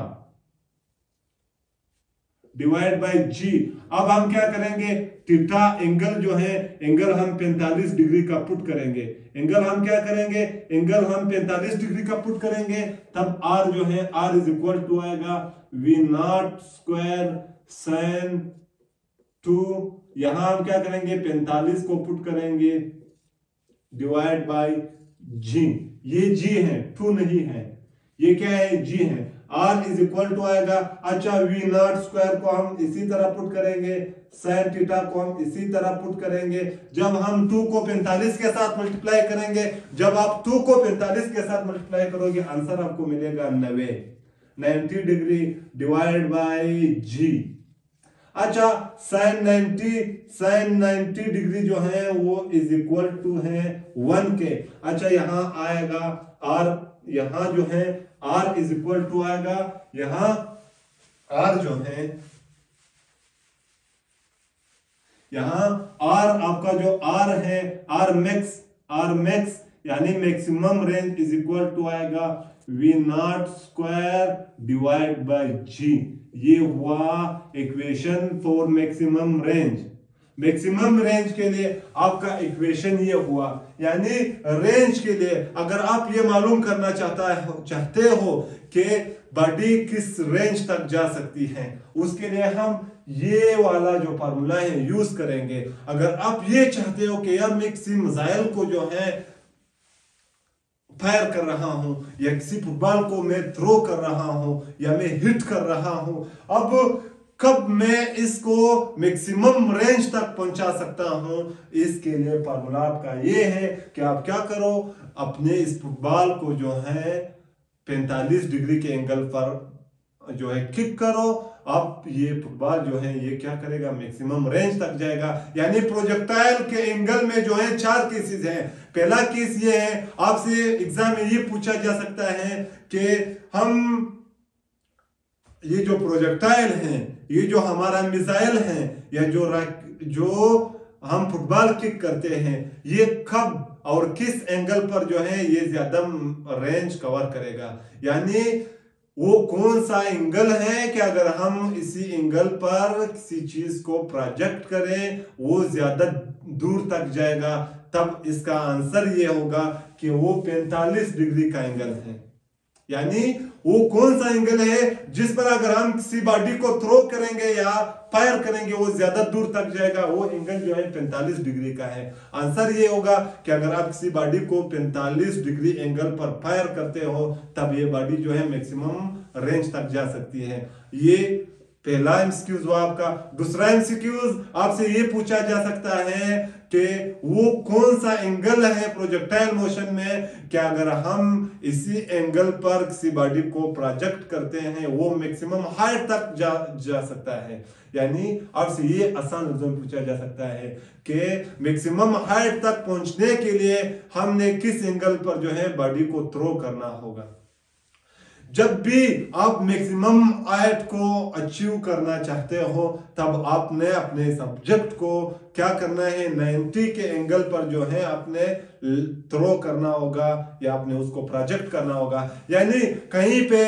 divide by G। अब हम क्या करेंगे, थीटा एंगल जो है, एंगल हम 45 डिग्री का पुट करेंगे, एंगल हम क्या करेंगे, एंगल हम 45 डिग्री का पुट करेंगे, तब R जो है, R इज इक्वल टू आएगा V नॉट स्क्वायर साइन 2, यहां हम क्या करेंगे, 45 को पुट करेंगे डिवाइड बाय G। ये G है, 2 नहीं है, ये क्या है, G है। R इज इक्वल टू आएगा, अच्छा, V नॉट स्क्वायर को हम इसी तरह पुट करेंगे, साइन थीटा को हम इसी तरह पुट करेंगे। जब हम 2 को 45 के साथ मल्टीप्लाई करेंगे, जब आप 2 को 45 के साथ मल्टीप्लाई करोगे, आंसर आपको मिलेगा 90 डिग्री डिवाइड बाय G। अच्छा, साइन 90 डिग्री जो है वो इज इक्वल टू है 1 के। अच्छा, यहां आएगा R, यहां जो है R इज इक्वल टू आएगा, यहां R जो है, यहां R आपका जो R है, R मैक्स यानी maximum range is equal to आएगा V naught square divide by G। ये हुआ equation for maximum range. Maximum range के लिए आपका इक्वेशन ये हुआ, यानी रेंज के लिए अगर आप ये मालूम करना चाहते हो कि बॉडी किस रेंज तक जा सकती है, उसके लिए हम ये वाला जो फार्मूला है यूज करेंगे। अगर आप ये चाहते हो कि यार मैं किसी मिसाइल को जो है फायर कर रहा हूं, या किसी फुटबॉल को मैं थ्रो कर रहा हूं, या मैं हिट कर रहा हूं, अब कब मैं इसको मैक्सिमम रेंज तक पहुंचा सकता हूं, इसके लिए फार्मूला आपका ये है कि आप क्या करो, अपने इस फुटबॉल को जो है 45 डिग्री के एंगल पर जो है किक करो। अब ये फुटबॉल जो है ये क्या करेगा, मैक्सिमम रेंज तक जाएगा। यानी प्रोजेक्टाइल के एंगल में जो है 4 केसेस हैं। पहला केस ये है, आपसे एग्जाम में ये पूछा जा सकता है कि हम ये जो प्रोजेक्टाइल हैं, ये जो हमारा मिसाइल है, या जो हम फुटबॉल किक करते हैं, ये कब और किस एंगल पर जो है ये ज्यादा रेंज कवर करेगा। यानी वो कौन सा एंगल है कि अगर हम इसी एंगल पर किसी चीज को प्रोजेक्ट करें वो ज्यादा दूर तक जाएगा, तब इसका आंसर ये होगा कि वो 45 डिग्री का एंगल है। यानी वो कौन सा एंगल है जिस पर अगर हम किसी बॉडी को थ्रो करेंगे या फायर करेंगे वो ज्यादा दूर तक जाएगा, वो एंगल जो है 45 डिग्री का है। आंसर ये होगा कि अगर आप किसी बॉडी को 45 डिग्री एंगल पर फायर करते हो, तब ये बॉडी जो है मैक्सिमम रेंज तक जा सकती है। ये पहला एमसीक्यूज हुआ आपका। दूसरा एमसीक्यूज आपसे ये पूछा जा सकता है कि वो कौन सा एंगल है प्रोजेक्टाइल मोशन में कि अगर हम इसी एंगल पर किसी बॉडी को प्रोजेक्ट करते हैं वो मैक्सिमम हाइट तक जा सकता है। यानी आपसे ये आसान लफ्जों में पूछा जा सकता है कि मैक्सिमम हाइट तक पहुंचने के लिए हमने किस एंगल पर जो है बॉडी को थ्रो करना होगा। जब भी आप मैक्सिमम हाइट को अचीव करना चाहते हो तब आपने अपने सब्जेक्ट को क्या करना है, 90 के एंगल पर जो है आपने थ्रो करना होगा या आपने उसको प्रोजेक्ट करना होगा। यानी कहीं पे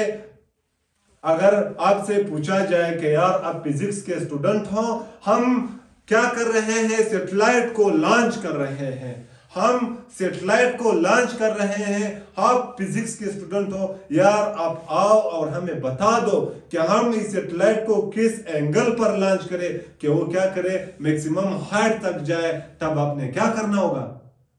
अगर आपसे पूछा जाए कि यार आप फिजिक्स के स्टूडेंट हो, हम क्या कर रहे हैं, सैटेलाइट को लॉन्च कर रहे हैं, हम सैटेलाइट को लॉन्च कर रहे हैं, आप फिजिक्स के स्टूडेंट हो, यार आप आओ और हमें बता दो कि हम इस सैटेलाइट को किस एंगल पर लॉन्च करें कि वो क्या करे, मैक्सिमम हाइट तक जाए। तब आपने क्या करना होगा,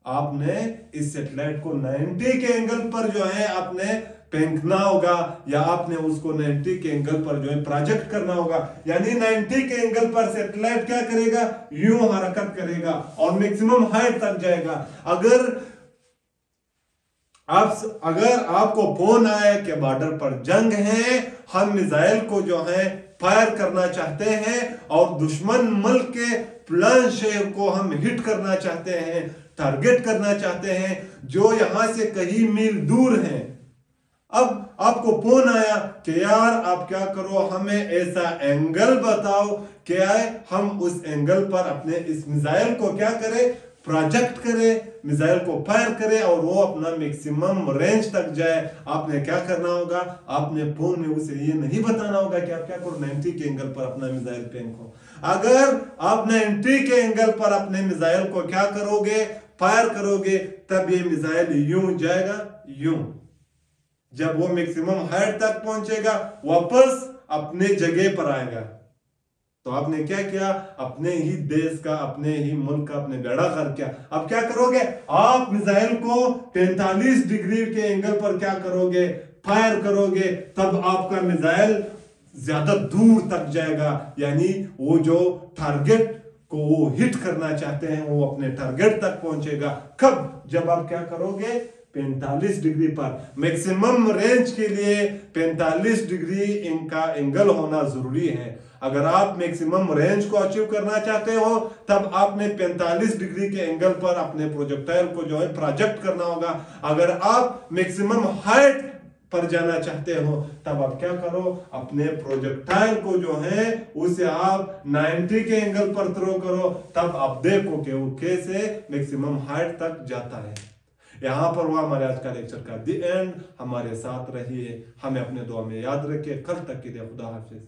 आपने इस सैटेलाइट को 90 के एंगल पर जो है आपने फेंकना होगा या आपने उसको 90 के एंगल पर जो है प्रोजेक्ट करना होगा। यानी 90 के एंगल पर सैटेलाइट क्या करेगा, यूं हरकत करेगा और मैक्सिमम हाइट तक जाएगा। अगर आपको फोन आए कि बॉर्डर पर जंग है, हम मिसाइल को जो है फायर करना चाहते हैं और दुश्मन मुल्क के प्लान शहर को हम हिट करना चाहते हैं, टारगेट करना चाहते हैं जो यहां से कई मील दूर हैं। अब आपको फोन आया कि यार आप क्या करो, हमें ऐसा एंगल बताओ कि हम उस एंगल पर अपने इस मिसाइल को क्या करें, प्रोजेक्ट करें, मिसाइल को फायर करें और वो अपना मैक्सिमम रेंज तक जाए। आपने क्या करना होगा, आपने फोन में उसे ये नहीं बताना होगा कि आप क्या करो 90 के एंगल पर अपना मिसाइल फेंको। अगर आप 90 के एंगल पर अपने मिसाइल को क्या करोगे, फायर करोगे, तब ये मिसाइल यूं जाएगा, यूं। जब वो मैक्सिमम हाइट तक पहुंचेगा वापस अपने जगह पर आएगा। तो आपने क्या किया, अपने ही देश का, अपने ही मुल्क का अपने बेड़ा गर्क किया। अब क्या करोगे, आप मिसाइल को 45 डिग्री के एंगल पर क्या करोगे, फायर करोगे, तब आपका मिसाइल ज्यादा दूर तक जाएगा। यानी वो जो टारगेट को वो हिट करना चाहते हैं वो अपने टारगेट तक पहुंचेगा। कब, जब आप क्या करोगे, 45 डिग्री पर। मैक्सिमम रेंज के लिए 45 डिग्री इनका एंगल होना जरूरी है। अगर आप मैक्सिमम रेंज को अचीव करना चाहते हो तब आपने 45 डिग्री के एंगल पर अपने प्रोजेक्टाइल को जो है प्रोजेक्ट करना होगा। अगर आप मैक्सिमम हाइट पर जाना चाहते हो तब आप क्या करो, अपने प्रोजेक्टाइल को जो है उसे आप 90 के एंगल पर थ्रो करो। तब आप देखो कि वो कैसे मैक्सिमम हाइट तक जाता है। यहां पर हुआ हमारे आज का लेक्चर का दी एंड। हमारे साथ रहिए, हमें अपने दुआ में याद रखिए। कल तक के लिए खुदा हाफिज।